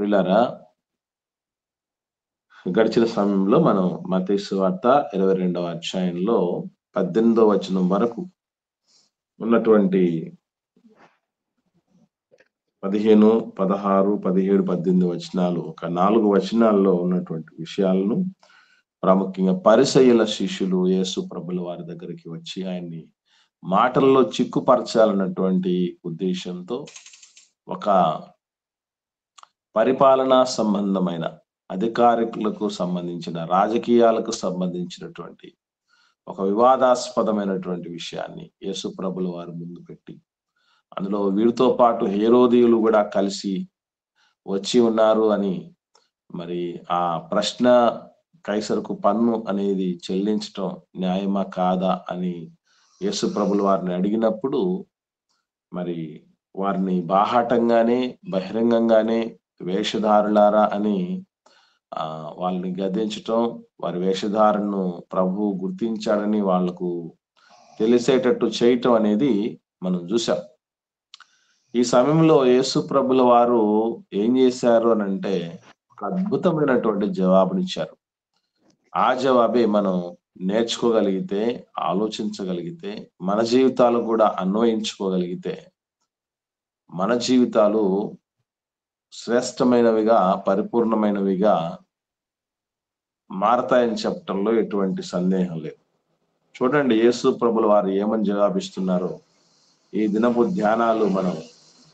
ప్రియులారా, గడిచిన సమయంలో మనం మత్తయి సువార్త 22వ అధ్యాయంలో 18వ వచనం వరకు ఉన్నటువంటి 15, 16, 17, 18 వచనాలు, ఒక 4 వచనాల్లో ఉన్నటువంటి విషయాలను ప్రాముఖ్యంగా పరిసయ్యుల శిష్యులు యేసు ప్రభుల వారి దగ్గరికి వచ్చి ఆయన్ని మాటల్లో చిక్కుపరచాలన్నటువంటి ఉద్దేశంతో ఒక పరిపాలనా సంబంధమైన అధికారులకు సంబంధించిన రాజకీయాలకు సంబంధించినటువంటి ఒక వివాదాస్పదమైనటువంటి విషయాన్ని యేసు ప్రభుల వారు ముందు పెట్టి, అందులో వీరితో పాటు హేరోదీయులు కూడా కలిసి వచ్చి ఉన్నారు అని, మరి ఆ ప్రశ్న కైసరుకు పన్ను అనేది చెల్లించటం న్యాయమా కాదా అని యేసు ప్రభుల వారిని అడిగినప్పుడు, మరి వారిని బాహాటంగానే బహిరంగంగానే వేషధారులారా అని వాళ్ళని గద్దించటం, వారి వేషధారణను ప్రభువు గుర్తించాడని వాళ్లకు తెలిసేటట్టు చేయటం అనేది మనం చూసాం. ఈ సమయంలో యేసు ప్రభుల వారు ఏం చేశారు అని అంటే, ఒక అద్భుతమైనటువంటి జవాబునిచ్చారు. ఆ జవాబే మనం నేర్చుకోగలిగితే, ఆలోచించగలిగితే, మన జీవితాలు కూడా అన్వయించుకోగలిగితే మన జీవితాలు శ్రేష్టమైనవిగా, పరిపూర్ణమైనవిగా మారతాయని చెప్పటంలో ఎటువంటి సందేహం లేదు. చూడండి, యేసు ప్రభుల వారు ఏమని జవాబిస్తున్నారో ఈ దినపు ధ్యానాలు మనం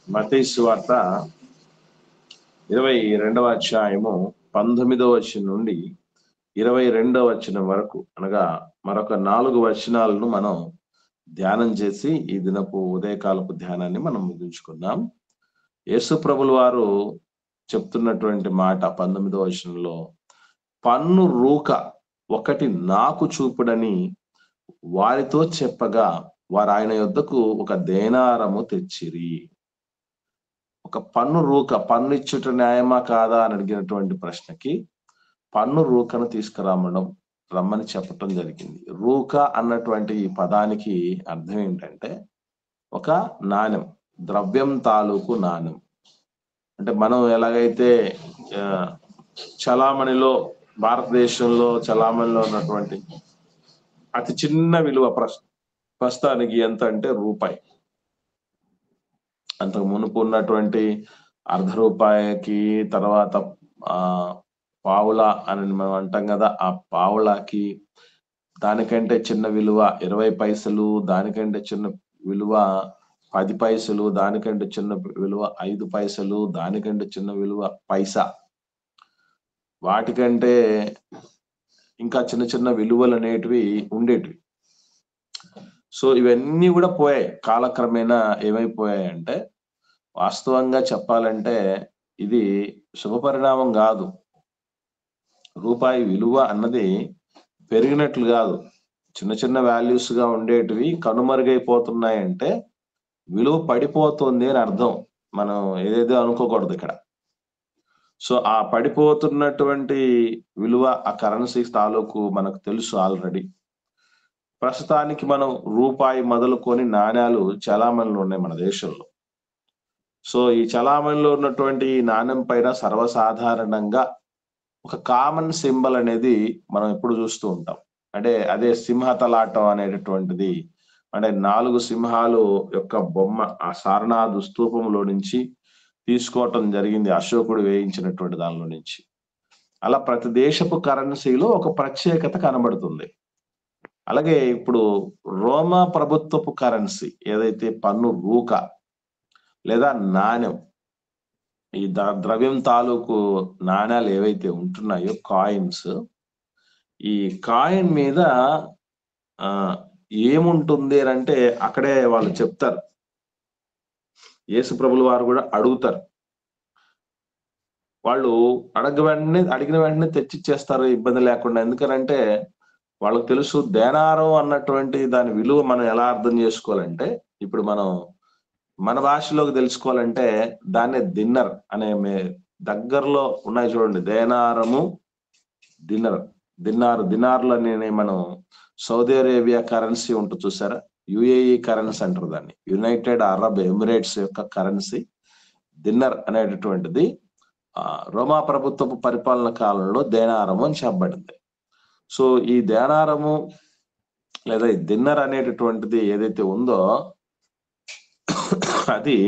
మత్తయి సువార్త 22వ అధ్యాయము 19వ వచనం నుండి 22వ వచనం వరకు, అనగా మరొక 4 వచనాలను మనం ధ్యానం చేసి ఈ దినపు ఉదయకాలపు ధ్యానాన్ని మనం ముగించుకుందాం. యేసు ప్రభుల వారు చెప్తున్నటువంటి మాట 19వ వచనంలో, పన్ను రూక ఒకటి నాకు చూపుడని వారితో చెప్పగా వారు ఆయన యొద్దకు ఒక దేనారము తెచ్చిరి. ఒక పన్ను రూక, పన్ను ఇచ్చుట న్యాయమా కాదా అని అడిగినటువంటి ప్రశ్నకి పన్ను రూకను రమ్మని చెప్పటం జరిగింది. రూక అన్నటువంటి ఈ పదానికి అర్థం ఏంటంటే, ఒక నాణ్యం, ద్రవ్యం తాలూకు నాణ్యం. అంటే మనం ఎలాగైతే చలామణిలో, భారతదేశంలో చలామణిలో ఉన్నటువంటి అతి చిన్న విలువ ప్రస్తుతానికి ఎంత అంటే రూపాయి. అంతకు మునుపు ఉన్నటువంటి ₹1 తర్వాత పావులా అని మనం అంటాం కదా, ఆ పావులాకి దానికంటే చిన్న విలువ 20 పైసలు, దానికంటే చిన్న విలువ 10 పైసలు, దానికంటే చిన్న విలువ 5 పైసలు, దానికంటే చిన్న విలువ పైసా, వాటికంటే ఇంకా చిన్న చిన్న విలువలు అనేటివి ఉండేటివి. సో ఇవన్నీ కూడా పోయాయి. కాలక్రమేణా ఏమైపోయాయంటే, వాస్తవంగా చెప్పాలంటే ఇది శుభపరిణామం కాదు. రూపాయి విలువ అన్నది పెరిగినట్లు కాదు, చిన్న చిన్న వాల్యూస్ గా ఉండేటివి కనుమరుగైపోతున్నాయంటే విలువ పడిపోతుంది అని అర్థం. మనం ఏదేదో అనుకోకూడదు ఇక్కడ. సో ఆ పడిపోతున్నటువంటి విలువ, ఆ కరెన్సీ తాలూకు మనకు తెలుసు ఆల్రెడీ. ప్రస్తుతానికి మనం రూపాయి మొదలుకొని నాణ్యాలు చలామణిలో ఉన్నాయి మన దేశంలో. సో ఈ చలామణిలో ఉన్నటువంటి నాణ్యం పైన సర్వసాధారణంగా ఒక కామన్ సింబల్ అనేది మనం ఎప్పుడు చూస్తూ ఉంటాం. అంటే అదే సింహతలాటం అనేటటువంటిది. అంటే 4 సింహాలు యొక్క బొమ్మ ఆ సారనాథు స్తూపంలో నుంచి తీసుకోవటం జరిగింది, అశోకుడు వేయించినటువంటి దానిలో నుంచి. అలా ప్రతి దేశపు కరెన్సీలో ఒక ప్రత్యేకత కనబడుతుంది. అలాగే ఇప్పుడు రోమా ప్రభుత్వపు కరెన్సీ ఏదైతే పన్ను రూక లేదా నాణ్యం, ఈ ద్రవ్యం తాలూకు నాణ్యాలు ఏవైతే ఉంటున్నాయో, కాయిన్స్, ఈ కాయిన్ మీద ఏముంటుంది అని అంటే అక్కడే వాళ్ళు చెప్తారు. యేసు ప్రభుల వారు కూడా అడుగుతారు. వాళ్ళు అడిగిన వెంటనే తెచ్చిచ్చేస్తారు ఇబ్బంది లేకుండా. ఎందుకనంటే వాళ్ళకి తెలుసు దేనారం అన్నటువంటి దాని విలువ మనం ఎలా అర్థం చేసుకోవాలంటే, ఇప్పుడు మనం మన భాషలోకి తెలుసుకోవాలంటే దాన్నే దిన్నర్ అనే దగ్గరలో ఉన్నాయి చూడండి. దేనారము, దినార్లు అని మనం సౌదీ అరేబియా కరెన్సీ ఉంటుంది చూసారా, యుఏఈ కరెన్సీ అంటారు దాన్ని, యునైటెడ్ అరబ్ ఎమిరేట్స్ యొక్క కరెన్సీ దిన్నర్ అనేటటువంటిది రోమా ప్రభుత్వపు పరిపాలన కాలంలో దేనారము అని చెప్పబడింది. సో ఈ దేనారము లేదా ఈ దిన్నర్ అనేటటువంటిది ఏదైతే ఉందో అది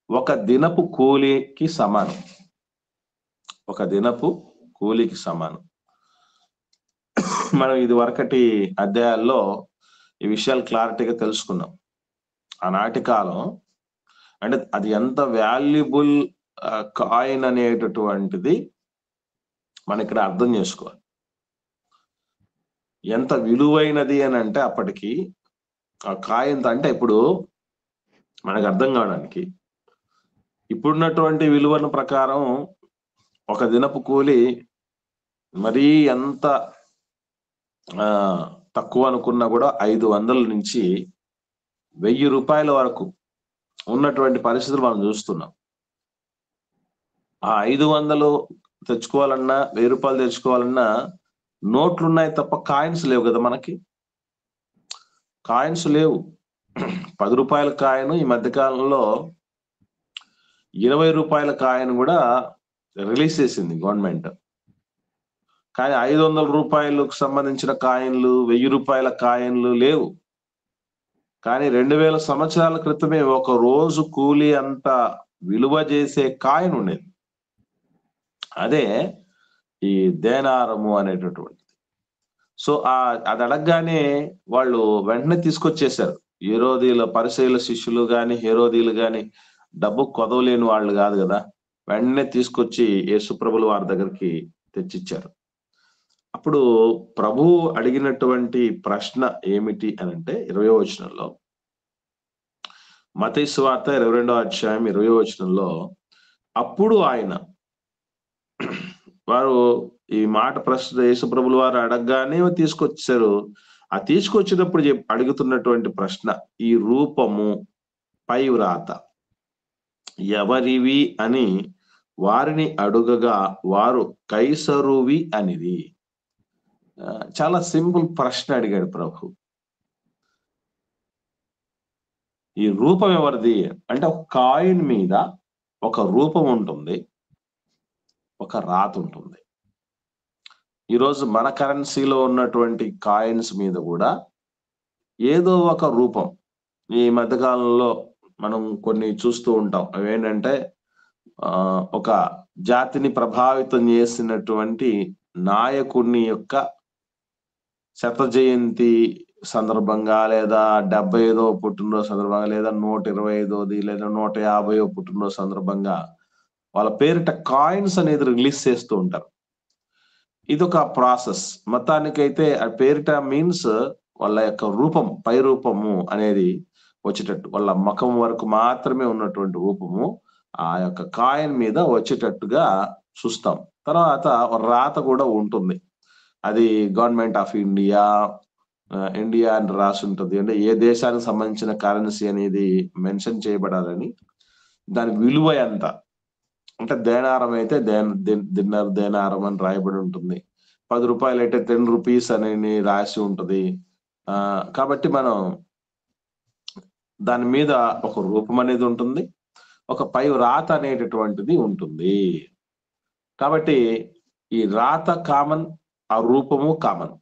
ఒక దినపు కూలీకి సమానం. ఒక దినపు కూలీకి సమానం. మనం ఇది వరకటి అధ్యాయాల్లో ఈ విషయాలు క్లారిటీగా తెలుసుకున్నాం. ఆనాటి కాలం అంటే అది ఎంత వాల్యుబుల్ కాయిన్ అనేటటువంటిది మనం ఇక్కడ అర్థం చేసుకోవాలి. ఎంత విలువైనది అని అంటే అప్పటికి ఆ కాయిన్ అంటే ఇప్పుడు మనకు అర్థం కావడానికి ఇప్పుడున్నటువంటి విలువల ప్రకారం ఒక దినపు కూలి మరీ ఎంత తక్కువ అనుకున్నా కూడా 500 నుంచి 1000 రూపాయల వరకు ఉన్నటువంటి పరిస్థితులు మనం చూస్తున్నాం. ఆ 500 తెచ్చుకోవాలన్నా 1000 రూపాయలు తెచ్చుకోవాలన్నా నోట్లు ఉన్నాయి తప్ప కాయిన్స్ లేవు కదా. మనకి కాయిన్స్ లేవు. 10 రూపాయల కాయిన్ ఈ మధ్యకాలంలో 20 రూపాయల కాయిన్ కూడా రిలీజ్ చేసింది గవర్నమెంట్. కానీ 500 రూపాయలకు సంబంధించిన కాయిన్లు 1000 రూపాయల కాయిన్లు లేవు. కానీ 2000 సంవత్సరాల క్రితమే ఒక రోజు కూలి అంత విలువ చేసే కాయిన్ ఉండేది. అదే ఈ దేనారము అనేటటువంటిది. సో అది అడగగానే వాళ్ళు వెంటనే తీసుకొచ్చేసారు. హేరోదీల పరిసయ్యుల శిష్యులు గాని హేరోదీలు గాని డబ్బు కొదవలేని వాళ్ళు కాదు కదా. వెంటనే తీసుకొచ్చి యేసుప్రభుల వారి దగ్గరికి తెచ్చిచ్చారు. అప్పుడు ప్రభు అడిగినటువంటి ప్రశ్న ఏమిటి అని అంటే 20వ వచనంలో, మత్తయి సువార్త 22వ అధ్యాయం 20వ వచనంలో, అప్పుడు ఆయన వారు ఈ మాట ప్రశ్న యేసుప్రభుల వారు అడగగానే తీసుకొచ్చారు. ఆ తీసుకొచ్చినప్పుడు అడుగుతున్నటువంటి ప్రశ్న, ఈ రూపము పై వ్రాత ఎవరివి అని వారిని అడుగగా వారు కైసరువి అనిది. చాలా సింపుల్ ప్రశ్న అడిగాడు ప్రభు. ఈ రూపం ఎవరిది అంటే ఒక కాయిన్ మీద ఒక రూపం ఉంటుంది, ఒక రాత ఉంటుంది. ఈరోజు మన కరెన్సీలో ఉన్నటువంటి కాయిన్స్ మీద కూడా ఏదో ఒక రూపం. ఈ మధ్యకాలంలో మనం కొన్ని చూస్తూ ఉంటాం. అవేంటంటే ఒక జాతిని ప్రభావితం చేసినటువంటి నాయకుని యొక్క 100వ జయంతి సందర్భంగా లేదా 75వ పుట్టినరోజు సందర్భంగా లేదా 125వది లేదా 150వ పుట్టినరోజు సందర్భంగా వాళ్ళ పేరిట కాయిన్స్ అనేది రిలీజ్ చేస్తూ ఉంటారు. ఇదొక ప్రాసెస్. మొత్తానికైతే ఆ పేరిట మీన్స్ వాళ్ళ యొక్క రూపం, పై రూపము అనేది వచ్చేటట్టు, వాళ్ళ ముఖం వరకు మాత్రమే ఉన్నటువంటి రూపము ఆ యొక్క కాయిన్ మీద వచ్చేటట్టుగా చూస్తాం. తర్వాత రాత కూడా ఉంటుంది. అది గవర్నమెంట్ ఆఫ్ ఇండియా అని రాసి ఉంటుంది. అంటే ఏ దేశానికి సంబంధించిన కరెన్సీ అనేది మెన్షన్ చేయబడాలని, దాని విలువ ఎంత అంటే దేనారం అయితే దేనారం అని రాయబడి ఉంటుంది. 10 రూపాయలు అయితే 10 రూపీస్ అని రాసి ఉంటుంది. కాబట్టి మనం దాని మీద ఒక రూపం అనేది ఉంటుంది, ఒక పై రాత అనేటటువంటిది ఉంటుంది. కాబట్టి ఈ రాత కామన్, ఆ రూపము కామన్.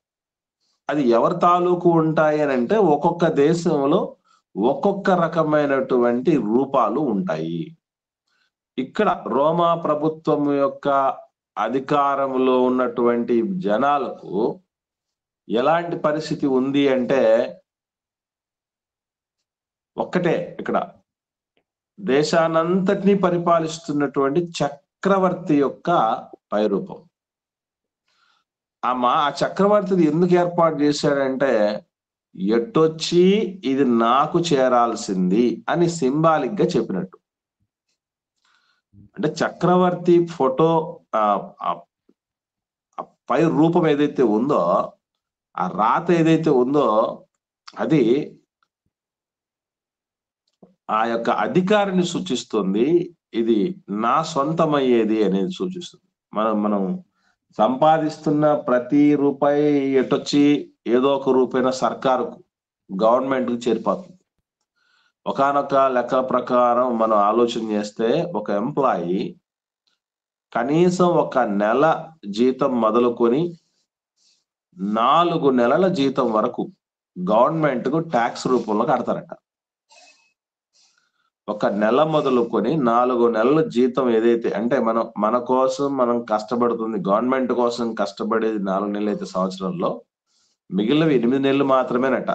అది ఎవరి తాలూకు ఉంటాయి అని అంటే ఒక్కొక్క దేశంలో ఒక్కొక్క రకమైనటువంటి రూపాలు ఉంటాయి. ఇక్కడ రోమా ప్రభుత్వం యొక్క అధికారంలో ఉన్నటువంటి జనాలకు ఎలాంటి పరిస్థితి ఉంది అంటే ఒక్కటే, ఇక్కడ దేశానంతటినీ పరిపాలిస్తున్నటువంటి చక్రవర్తి యొక్క పైరూపం. ఆ చక్రవర్తిది ఎందుకు ఏర్పాటు చేశాడంటే ఎట్టొచ్చి ఇది నాకు చేరాల్సింది అని సింబాలిక్ గా చెప్పినట్టు. అంటే చక్రవర్తి ఫోటో పై రూపం ఏదైతే ఉందో, ఆ రాత ఏదైతే ఉందో అది ఆ యొక్క అధికారిని సూచిస్తుంది. ఇది నా సొంతమయ్యేది అనేది సూచిస్తుంది. మనం సంపాదిస్తున్న ప్రతి రూపాయి ఎటొచ్చి ఏదో ఒక రూపాయిన సర్కారుకు, గవర్నమెంట్ కు చేరిపోతుంది. ఒకానొక లెక్కల ప్రకారం మనం ఆలోచన చేస్తే ఒక ఎంప్లాయీ కనీసం ఒక నెల జీతం మొదలుకొని 4 నెలల జీతం వరకు గవర్నమెంట్ కు ట్యాక్స్ రూపంలో కడతారట. ఒక నెల మొదలుకొని 4 నెలల జీతం ఏదైతే అంటే మన కోసం మనం కష్టపడుతుంది, గవర్నమెంట్ కోసం కష్టపడేది 4 నెలలు అయితే సంవత్సరంలో, మిగిలినవి 8 నెలలు మాత్రమేనట.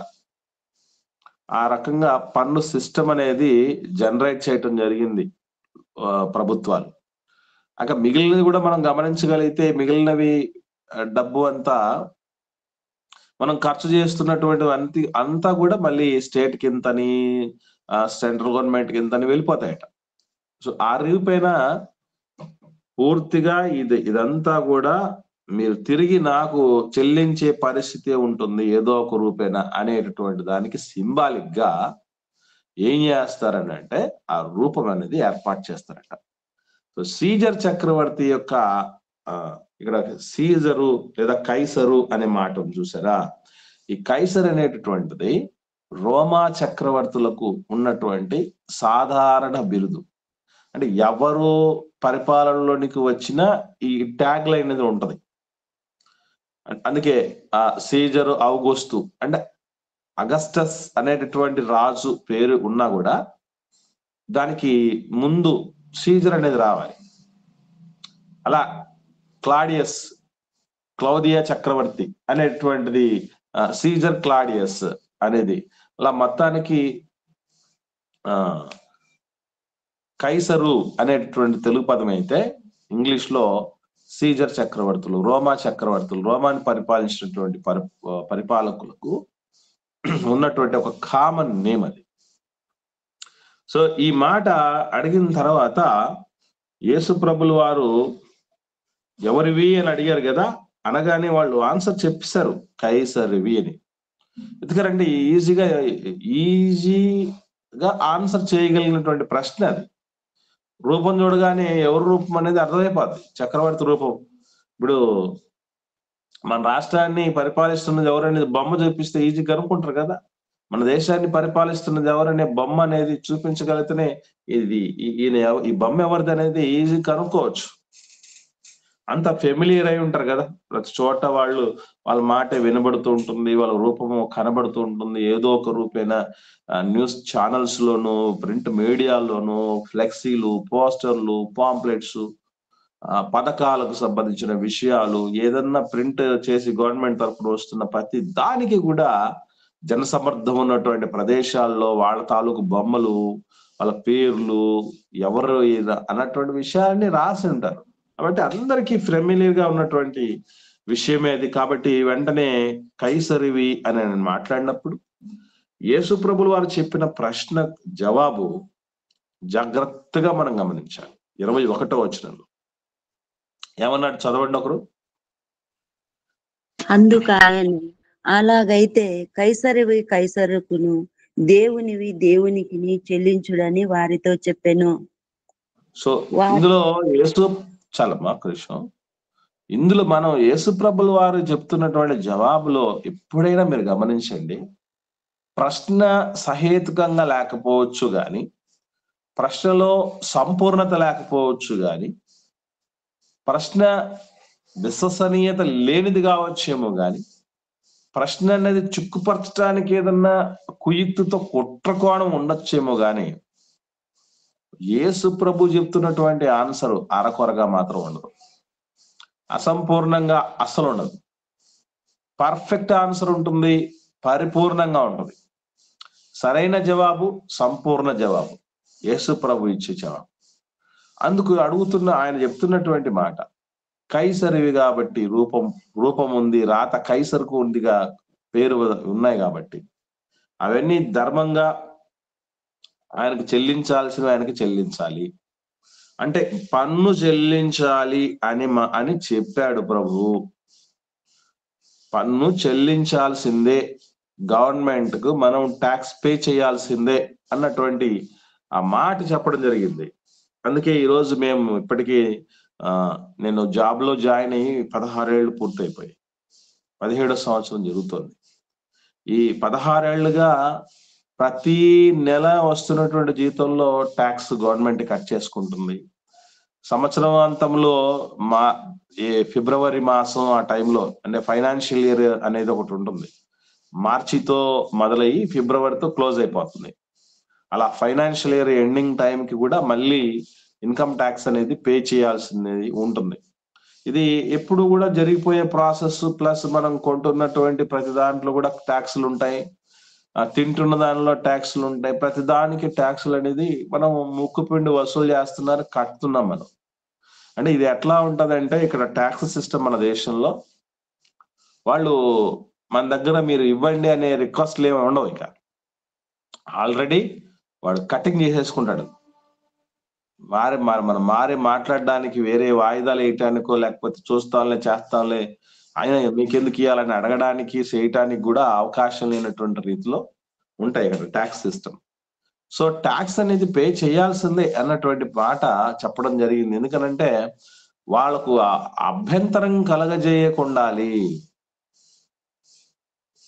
ఆ రకంగా పన్ను సిస్టమ్ అనేది జనరేట్ చేయటం జరిగింది ప్రభుత్వాలు. అక మిగిలినవి కూడా మనం గమనించగలిగితే మిగిలినవి డబ్బు అంతా మనం ఖర్చు చేస్తున్నటువంటి అంతా కూడా మళ్ళీ స్టేట్ కింతని సెంట్రల్ గవర్నమెంట్ కింతని వెళ్ళిపోతాయట. సో ఆ రివ్యూ పైన పూర్తిగా ఇదంతా కూడా మీరు తిరిగి నాకు చెల్లించే పరిస్థితి ఉంటుంది ఏదో ఒక రూపేణ అనేటటువంటి దానికి సింబాలిక్ గా ఏం చేస్తారని అంటే ఆ రూపం అనేది ఏర్పాటు చేస్తారట. సో సీజర్ చక్రవర్తి యొక్క ఇక్కడ సీజరు లేదా కైసరు అనే మాట చూసారా? ఈ కైసర్ అనేటటువంటిది రోమా చక్రవర్తులకు ఉన్నటువంటి సాధారణ బిరుదు. అంటే ఎవరు పరిపాలనలోనికి వచ్చినా ఈ ట్యాగ్ లైన్ అనేది ఉంటది. అందుకే ఆ సీజరు ఔగుస్తు అంటే అగస్టస్ అనేటటువంటి రాజు పేరు ఉన్నా కూడా దానికి ముందు సీజర్ అనేది రావాలి. అలా క్లౌదియా చక్రవర్తి అనేటువంటిది సీజర్ క్లాడియస్ అనేది, అలా మొత్తానికి కైసరు అనేటటువంటి తెలుగు పదం అయితే ఇంగ్లీష్ లో సీజర్ చక్రవర్తులు, రోమాని పరిపాలించినటువంటి పరిపాలకులకు ఉన్నటువంటి ఒక కామన్ నేమ్ అది. సో ఈ మాట అడిగిన తర్వాత యేసు ప్రభులు వారు ఎవరివి అని అడిగారు కదా, అనగానే వాళ్ళు ఆన్సర్ చెప్పేశారు కైసరివి అని. ఎందుకంటే ఈజీగా ఆన్సర్ చేయగలిగినటువంటి ప్రశ్న అది. రూపం చూడగానే ఎవరి రూపం అనేది అర్థమైపోద్ది, చక్రవర్తి రూపం. ఇప్పుడు మన రాష్ట్రాన్ని పరిపాలిస్తున్నది ఎవరనేది బొమ్మ చూపిస్తే ఈజీ కనుక్కుంటారు కదా. మన దేశాన్ని పరిపాలిస్తున్నది ఎవరనే బొమ్మ అనేది చూపించగలిగితేనే ఈ బొమ్మ ఎవరిది అనేది ఈజీ కనుక్కోవచ్చు. అంత ఫెమిలియర్ అయి ఉంటారు కదా, ప్రతి చోట వాళ్ళ మాట వినబడుతూ ఉంటుంది, వాళ్ళ రూపము కనబడుతూ ఉంటుంది. ఏదో ఒక రూపేణ న్యూస్ ఛానల్స్ లోను, ప్రింట్ మీడియాలోను, ఫ్లెక్సీలు, పోస్టర్లు, పాంప్లెట్స్, పథకాలకు సంబంధించిన విషయాలు ఏదన్నా ప్రింట్ చేసి గవర్నమెంట్ తరఫున వస్తున్న ప్రతి దానికి కూడా జనసమర్థం ఉన్నటువంటి ప్రదేశాల్లో వాళ్ళ తాలూకు బొమ్మలు, వాళ్ళ పేర్లు, ఎవరు అన్నటువంటి విషయాన్ని రాసి ఉంటారు. కాబట్టి అందరికీ ఫెమిలియర్ గా ఉన్నటువంటి విషయమే అది. కాబట్టి వెంటనే కైసరివి అని నేను మాట్లాడినప్పుడు యేసు ప్రభులు వారు చెప్పిన ప్రశ్న జవాబు జాగ్రత్తగా మనం గమనించాలి. 21వ వచనంలో ఏమన్నాడు, చదవండి ఒకరు. అందుకాయన అలాగైతే కైసరివి కైసరుకును, దేవునివి దేవునికి చెల్లించుడని వారితో చెప్పెను. సో ఇందులో చాలమ్మా కృష్ణ, ఇందులో మనం యేసు ప్రభుల వారు చెప్తున్నటువంటి జవాబులో ఎప్పుడైనా మీరు గమనించండి, ప్రశ్న సహేతుకంగా లేకపోవచ్చు గాని, ప్రశ్నలో సంపూర్ణత లేకపోవచ్చు గాని, ప్రశ్న విశ్వసనీయత లేనిది కావచ్చేమో గాని, ప్రశ్న అనేది చిక్కుపరచడానికి ఏదన్నా కుయుక్తితో కుట్రకోణం ఉండొచ్చేమో గాని, యేసు ప్రభు చెప్తున్నటువంటి ఆన్సర్ అరకొరగా మాత్రం ఉండదు, అసంపూర్ణంగా అస్సలు ఉండదు. పర్ఫెక్ట్ ఆన్సర్ ఉంటుంది, పరిపూర్ణంగా ఉంటుంది. సరైన జవాబు, సంపూర్ణ జవాబు యేసు ప్రభు ఇచ్చే జవాబు. అందుకు ఆయన చెప్తున్నటువంటి మాట, కైసరివి కాబట్టి రూపం ఉంది, రాత కైసరుకు ఉందిగా, పేరు ఉన్నాయి కాబట్టి అవన్నీ ధర్మంగా ఆయనకు చెల్లించాల్సినవి ఆయనకి చెల్లించాలి. అంటే పన్ను చెల్లించాలి అని చెప్పాడు ప్రభు. పన్ను చెల్లించాల్సిందే, గవర్నమెంట్ కు మనం ట్యాక్స్ పే చేయాల్సిందే అన్నటువంటి ఆ మాట చెప్పడం జరిగింది. అందుకే ఈరోజు మేము ఇప్పటికీ నేను జాబ్ లో జాయిన్ అయ్యి 16 ఏళ్ళు పూర్తయిపోయాయి, 17వ సంవత్సరం జరుగుతోంది. ఈ 16 ఏళ్లుగా ప్రతి నెల వస్తున్నటువంటి జీతంలో ట్యాక్స్ గవర్నమెంట్ కట్ చేసుకుంటుంది. సంవత్సరం అంతంలో మా ఫిబ్రవరి మాసం ఆ టైంలో అంటే ఫైనాన్షియల్ ఇయర్ అనేది ఒకటి ఉంటుంది. మార్చితో మొదలయ్యి ఫిబ్రవరితో క్లోజ్ అయిపోతుంది. అలా ఫైనాన్షియల్ ఇయర్ ఎండింగ్ టైంకి కూడా మళ్ళీ ఇన్కమ్ ట్యాక్స్ అనేది పే చేయాల్సింది ఉంటుంది. ఇది ఎప్పుడు కూడా జరిగిపోయే ప్రాసెస్. ప్లస్ మనం కొంటున్నటువంటి ప్రతి దాంట్లో కూడా ట్యాక్స్లు ఉంటాయి, తింటున్న దానిలో ట్యాక్స్లు ఉంటాయి. ప్రతి దానికి ట్యాక్స్లు అనేది మనం ముక్కుపిండి వసూలు చేస్తున్నారు, కడుతున్నాం మనం. అంటే ఇది ఎట్లా ఉంటదంటే ఇక్కడ ట్యాక్స్ సిస్టమ్ మన దేశంలో వాళ్ళు మన దగ్గర మీరు ఇవ్వండి అనే రిక్వెస్ట్లు ఏమి ఉండవు. ఇక ఆల్రెడీ వాడు కటింగ్ చేసేసుకుంటాడు. మనం మాట్లాడడానికి వేరే వాయిదాలు వేయటానికో లేకపోతే చూస్తాంలే చేస్తాంలే ఆయన మీకెందుకు ఇవ్వాలని అడగడానికి చేయటానికి కూడా అవకాశం లేనటువంటి రీతిలో ఉంటాయి ఇక్కడ ట్యాక్స్ సిస్టమ్. సో ట్యాక్స్ అనేది పే చేయాల్సిందే అన్నటువంటి మాట చెప్పడం జరిగింది. ఎందుకనంటే వాళ్ళకు అభ్యంతరం కలగజేయకుండాలి,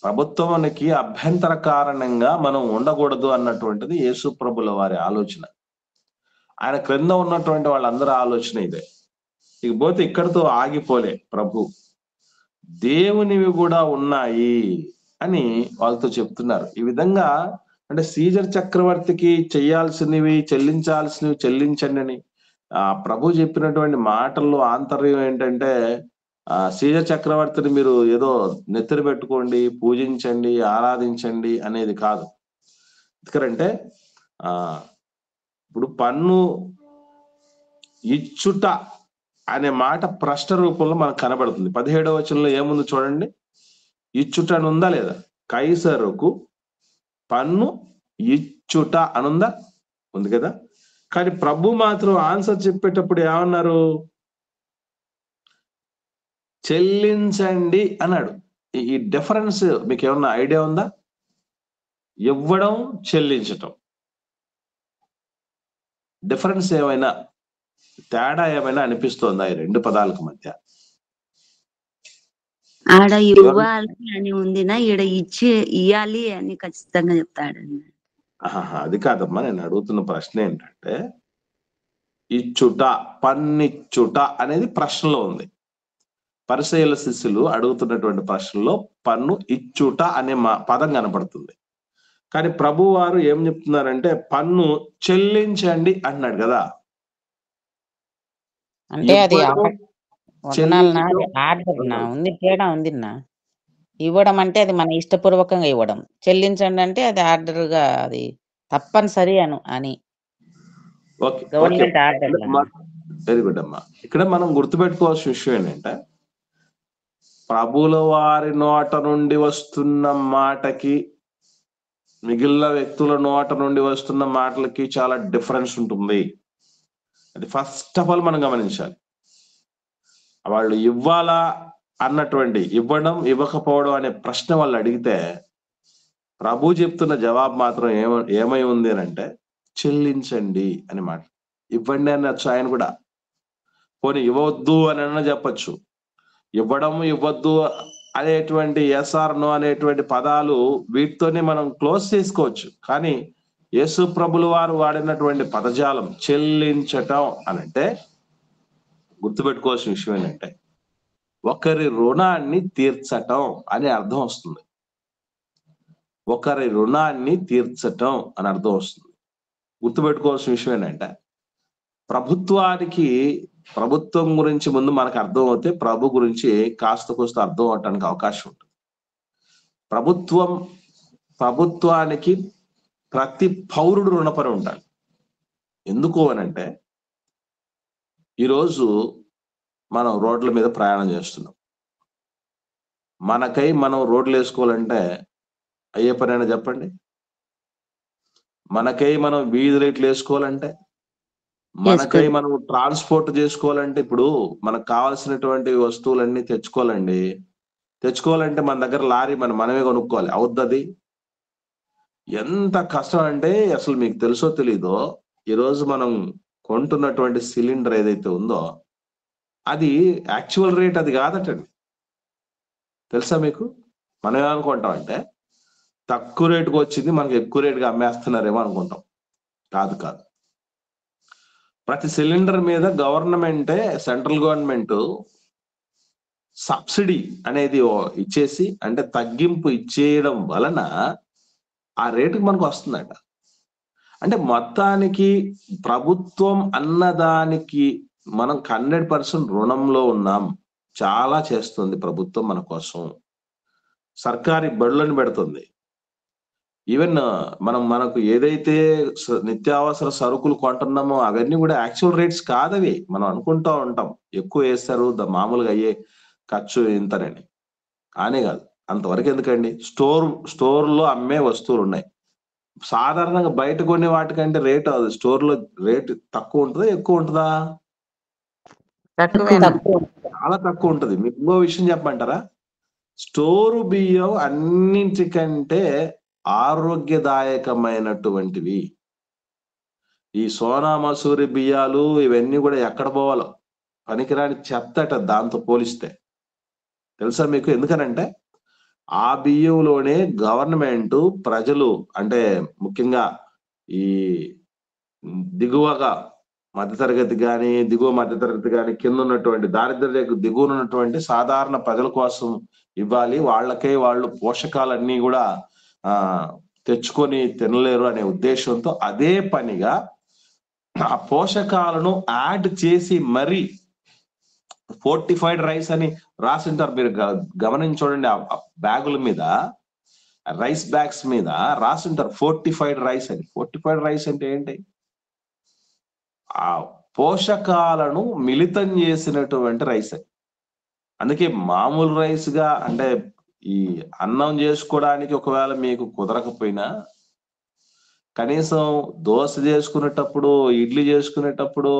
ప్రభుత్వానికి అభ్యంతర కారణంగా మనం ఉండకూడదు అన్నటువంటిది యేసు ప్రభుల వారి ఆలోచన. ఆయన క్రింద ఉన్నటువంటి వాళ్ళందరూ ఆలోచన ఇదే. ఇకపోతే ఇక్కడితో ఆగిపోలే ప్రభు, దేవునివి కూడా ఉన్నాయి అని వాళ్ళతో చెప్తున్నారు. ఈ విధంగా అంటే సీజర్ చక్రవర్తికి చెయ్యాల్సినవి చెల్లించాల్సినవి చెల్లించండి అని ప్రభు చెప్పినటువంటి మాటల్లో ఆంతర్యం ఏంటంటే సీజర్ చక్రవర్తిని మీరు ఏదో నెత్తిన పెట్టుకోండి, పూజించండి, ఆరాధించండి అనేది కాదు. ఎందుకంటే ఇప్పుడు పన్ను ఇచ్చుట అనే మాట ప్రశ్న రూపంలో మనకు కనబడుతుంది. 17వ వచనంలో ఏముంది చూడండి. ఇచ్చుట అనుందా లేదా? కైసరుకు పన్ను ఇచ్చుట అనుందా? ఉంది కదా. కానీ ప్రభు మాత్రం ఆన్సర్ చెప్పేటప్పుడు ఏమన్నారు? చెల్లించండి అన్నాడు. ఈ డిఫరెన్స్ మీకు ఏమన్నా ఐడియా ఉందా? ఇవ్వడం, చెల్లించటం, డిఫరెన్స్ ఏమైనా తేడా ఏమైనా అనిపిస్తోందా ఈ రెండు పదాలకు మధ్య? ఆడ ఇవ్వాలి అని ఉందినా, ఈడ ఇయ్యాలి అని ఖచ్చితంగా చెప్తాడండి. అది కాదమ్మా, నేను అడుగుతున్న ప్రశ్న ఏంటంటే ఇచ్చుట, పన్నిచ్చుట అనేది ప్రశ్నలో ఉంది. పరిసయ్యుల శిష్యులు అడుగుతున్నటువంటి ప్రశ్నలో పన్ను ఇచ్చుట అనే పదం కనపడుతుంది. కానీ ప్రభు వారు ఏం చెప్తున్నారంటే పన్ను చెల్లించండి అన్నాడు కదా. అంటే అది ఆర్డర్ ఉంది, తేడా ఉంది. ఇవ్వడం అంటే అది మన ఇష్టపూర్వకంగా ఇవ్వడం, చెల్లించండి అంటే అది ఆర్డర్ గా, అది తప్పనిసరి అని గవర్నమెంట్ ఆర్డర్. వెరీ గుడ్ అమ్మా. ఇక్కడ మనం గుర్తుపెట్టుకోవాల్సిన విషయం ఏంటంటే ప్రభుల వారి నోట నుండి వస్తున్న మాటకి మిగిలిన వ్యక్తుల నోట నుండి వస్తున్న మాటలకి చాలా డిఫరెన్స్ ఉంటుంది. అది ఫస్ట్ ఆఫ్ ఆల్ మనం గమనించాలి. వాళ్ళు ఇవ్వాలా అన్నటువంటి, ఇవ్వడం ఇవ్వకపోవడం అనే ప్రశ్న వాళ్ళు అడిగితే ప్రభు చెప్తున్న జవాబు మాత్రం ఏమై ఉంది అని అంటే చెల్లించండి అని మాట. ఇవ్వండి అనొచ్చు ఆయన కూడా, పోనీ ఇవ్వద్దు అని చెప్పచ్చు. ఇవ్వడం ఇవ్వద్దు అనేటువంటి ఎస్ఆర్ నో అనేటువంటి పదాలు వీటితోనే మనం క్లోజ్ చేసుకోవచ్చు. కానీ యేసు ప్రభులు వారు వాడినటువంటి పదజాలం చెల్లించటం అనంటే గుర్తుపెట్టుకోవాల్సిన విషయం ఏంటంటే ఒకరి రుణాన్ని తీర్చటం అనే అర్థం వస్తుంది. ఒకరి రుణాన్ని తీర్చటం అని అర్థం వస్తుంది. గుర్తుపెట్టుకోవాల్సిన విషయం ఏంటంటే ప్రభుత్వం గురించి ముందు మనకు అర్థం అవుతే ప్రభు గురించి కాస్త కోస్త అర్థం అవటానికి అవకాశం ఉంటుంది. ప్రభుత్వానికి ప్రతి పౌరుడు రుణపడి ఉండాలి. ఎందుకు అనంటే ఈరోజు మనం రోడ్ల మీద ప్రయాణం చేస్తున్నాం. మనకై మనం రోడ్లు వేసుకోవాలంటే అయ్యే పనైనా చెప్పండి? మనకై మనం వీధి లైట్లు వేసుకోవాలంటే, మనకై మనం ట్రాన్స్పోర్ట్ చేసుకోవాలంటే, ఇప్పుడు మనకు కావాల్సినటువంటి వస్తువులన్నీ తెచ్చుకోవాలంటే మన దగ్గర లారీ మనమే కొనుక్కోవాలి. అవుద్దది? ఎంత కష్టం అంటే అసలు మీకు తెలుసో తెలీదో, ఈరోజు మనం కొంటున్నటువంటి సిలిండర్ ఏదైతే ఉందో అది యాక్చువల్ రేట్ అది కాదటండి. తెలుసా మీకు? మనం ఏమనుకుంటాం అంటే తక్కువ రేటుకు వచ్చింది మనకు ఎక్కువ రేటుగా అమ్మేస్తున్నారేమో అనుకుంటాం. కాదు. ప్రతి సిలిండర్ మీద గవర్నమెంటే, సెంట్రల్ గవర్నమెంట్ సబ్సిడీ అనేది ఇచ్చేసి, అంటే తగ్గింపు ఇచ్చేయడం వలన ఆ రేటుకి మనకు వస్తుందట. అంటే మొత్తానికి ప్రభుత్వం అన్నదానికి మనం 100% రుణంలో ఉన్నాం. చాలా చేస్తుంది ప్రభుత్వం మన కోసం. సర్కారీ బడులను పెడుతుంది. ఈవెన్ మనకు ఏదైతే నిత్యావసర సరుకులు కొంటున్నామో అవన్నీ కూడా యాక్చువల్ రేట్స్ కాదవి. మనం అనుకుంటా ఉంటాం ఎక్కువ వేస్తారు, మామూలుగా అయ్యే ఖర్చు ఇంతనని. అనే కాదు, అంతవరకు ఎందుకండి. స్టోర్లో అమ్మే వస్తువులు ఉన్నాయి. సాధారణంగా బయట కొనే వాటికంటే స్టోర్ లో రేట్ తక్కువ ఉంటుందా, ఎక్కువ ఉంటుందా? చాలా తక్కువ ఉంటది. మీకు ఇంకో విషయం చెప్పమంటారా? స్టోరు బియ్యం అన్నింటికంటే ఆరోగ్యదాయకమైనటువంటివి. ఈ సోనా మసూరి బియ్యాలు ఇవన్నీ కూడా ఎక్కడ పోవాలో పనికిరాని చెత్తట దాంతో పోలిస్తే. తెలుసా మీకు? ఎందుకనంటే ఆ బియ్యంలోనే గవర్నమెంట్ ప్రజలు, అంటే ముఖ్యంగా ఈ దిగువగా మధ్యతరగతి కానీ, దిగువ మధ్యతరగతి కానీ, కింద ఉన్నటువంటి దారిద్ర్య రేఖకు దిగువన ఉన్నటువంటి సాధారణ ప్రజల కోసం ఇవ్వాలి. వాళ్ళు పోషకాలన్నీ కూడా తెచ్చుకొని తినలేరు అనే ఉద్దేశంతో అదే పనిగా ఆ పోషకాలను యాడ్ చేసి మరి ఫోర్టిఫైడ్ రైస్ అని రాసింటారు. మీరు గమనించి చూడండి, ఆ బ్యాగుల మీద, రైస్ బ్యాగ్స్ మీద రాసింటారు ఫోర్టిఫైడ్ రైస్ అని. ఫోర్టిఫైడ్ రైస్ అంటే ఏంటి? ఆ పోషకాలను మిళితం చేసినటువంటి రైస్. అందుకే మామూలు రైస్ గా, అంటే ఈ అన్నం చేసుకోవడానికి ఒకవేళ మీకు కుదరకపోయినా కనీసం దోశ చేసుకునేటప్పుడు, ఇడ్లీ చేసుకునేటప్పుడు,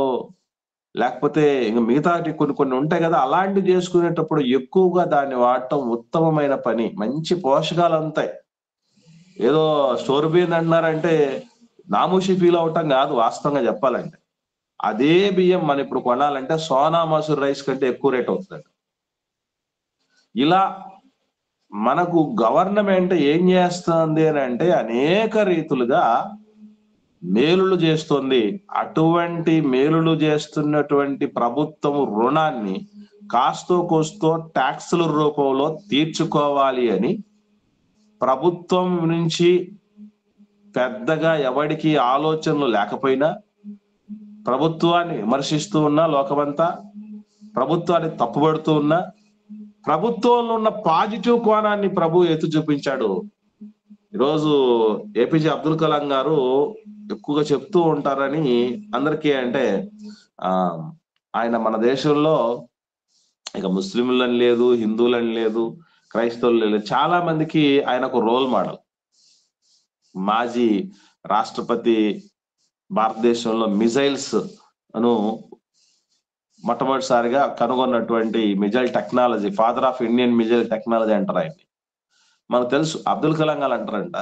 లేకపోతే ఇంకా మిగతా కొన్ని ఉంటాయి కదా, అలాంటివి చేసుకునేటప్పుడు ఎక్కువగా దాన్ని వాడటం ఉత్తమమైన పని. మంచి పోషకాలు ఉంటాయి. ఏదో స్టోర్ బియ్యం అంటున్నారంటే నామూషి ఫీల్ అవటం కాదు. వాస్తవంగా చెప్పాలంటే అదే బియ్యం మనం ఇప్పుడు కొనాలంటే సోనా మసూర్ రైస్ కంటే ఎక్కువ రేట్ అవుతుంది. ఇలా మనకు గవర్నమెంట్ ఏం చేస్తుంది అని అంటే అనేక రీతులుగా మేలులు చేస్తుంది. అటువంటి మేలులు చేస్తున్నటువంటి ప్రభుత్వం రుణాన్ని కాస్తో కోస్తో ట్యాక్సుల రూపంలో తీర్చుకోవాలి అని ప్రభుత్వం నుంచి పెద్దగా ఎవరికి ఆలోచనలు లేకపోయినా, ప్రభుత్వాన్ని విమర్శిస్తూ ఉన్నా, లోకమంతా ప్రభుత్వాన్ని తప్పుపడుతూ ఉన్నా, ప్రభుత్వంలో ఉన్న పాజిటివ్ కోణాన్ని ప్రభు ఎత్తి చూపించాడు. ఈరోజు ఏపీజే అబ్దుల్ కలాం గారు ఎక్కువగా చెప్తూ ఉంటారని అందరికీ, అంటే ఆయన మన దేశంలో ఇక ముస్లింలని లేదు, హిందువులని లేదు, క్రైస్తవులు లేదు, చాలా మందికి ఆయన ఒక రోల్ మోడల్. మాజీ రాష్ట్రపతి భారతదేశంలో మిజైల్స్ అను మొట్టమొదటిసారిగా కనుగొన్నటువంటి missile technology, father of Indian missile technology అంటారు ఆయన్ని. మనకు తెలుసు అబ్దుల్ కలాం గారు అంటారంట,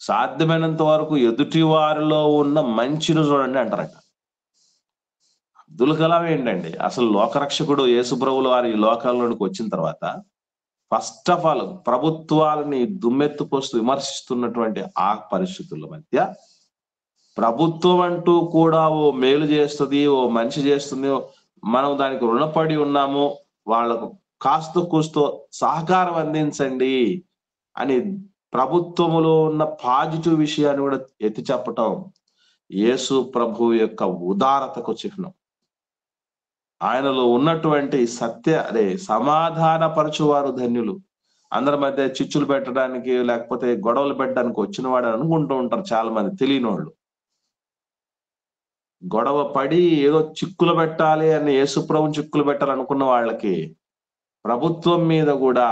సాధ్యమైనంత వరకు ఎదుటి వారిలో ఉన్న మంచిని చూడండి అంటారట. అబ్దుల్ కలాం ఏంటండి అసలు లోకరక్షకుడు యేసుప్రభుల వారి లోకాల్లోనికి వచ్చిన తర్వాత ఫస్ట్ ఆఫ్ ఆల్ ప్రభుత్వాలని దుమ్మెత్తుపోస్తూ విమర్శిస్తున్నటువంటి ఆ పరిస్థితుల మధ్య ప్రభుత్వం అంటూ కూడా ఓ మేలు చేస్తుంది, ఓ మంచి చేస్తుంది, మనం దానికి రుణపడి ఉన్నాము, వాళ్ళకు కాస్త కూస్తో సహకారం అందించండి అని ప్రభుత్వములో ఉన్న పాజిటివ్ విషయాన్ని కూడా ఎత్తి చెప్పటం యేసు ప్రభు యొక్క ఉదారతకు చిహ్నం. ఆయనలో ఉన్నటువంటి సమాధానపరచువారు ధన్యులు. అందరి మధ్య చిచ్చులు పెట్టడానికి లేకపోతే గొడవలు పెట్టడానికి వచ్చిన వాడు అనుకుంటూ ఉంటారు చాలా మంది తెలియని వాళ్ళు. గొడవ పడి ఏదో చిక్కులు పెట్టాలి అని, యేసుప్రభుని చిక్కులు పెట్టాలనుకున్న వాళ్ళకి ప్రభుత్వం మీద కూడా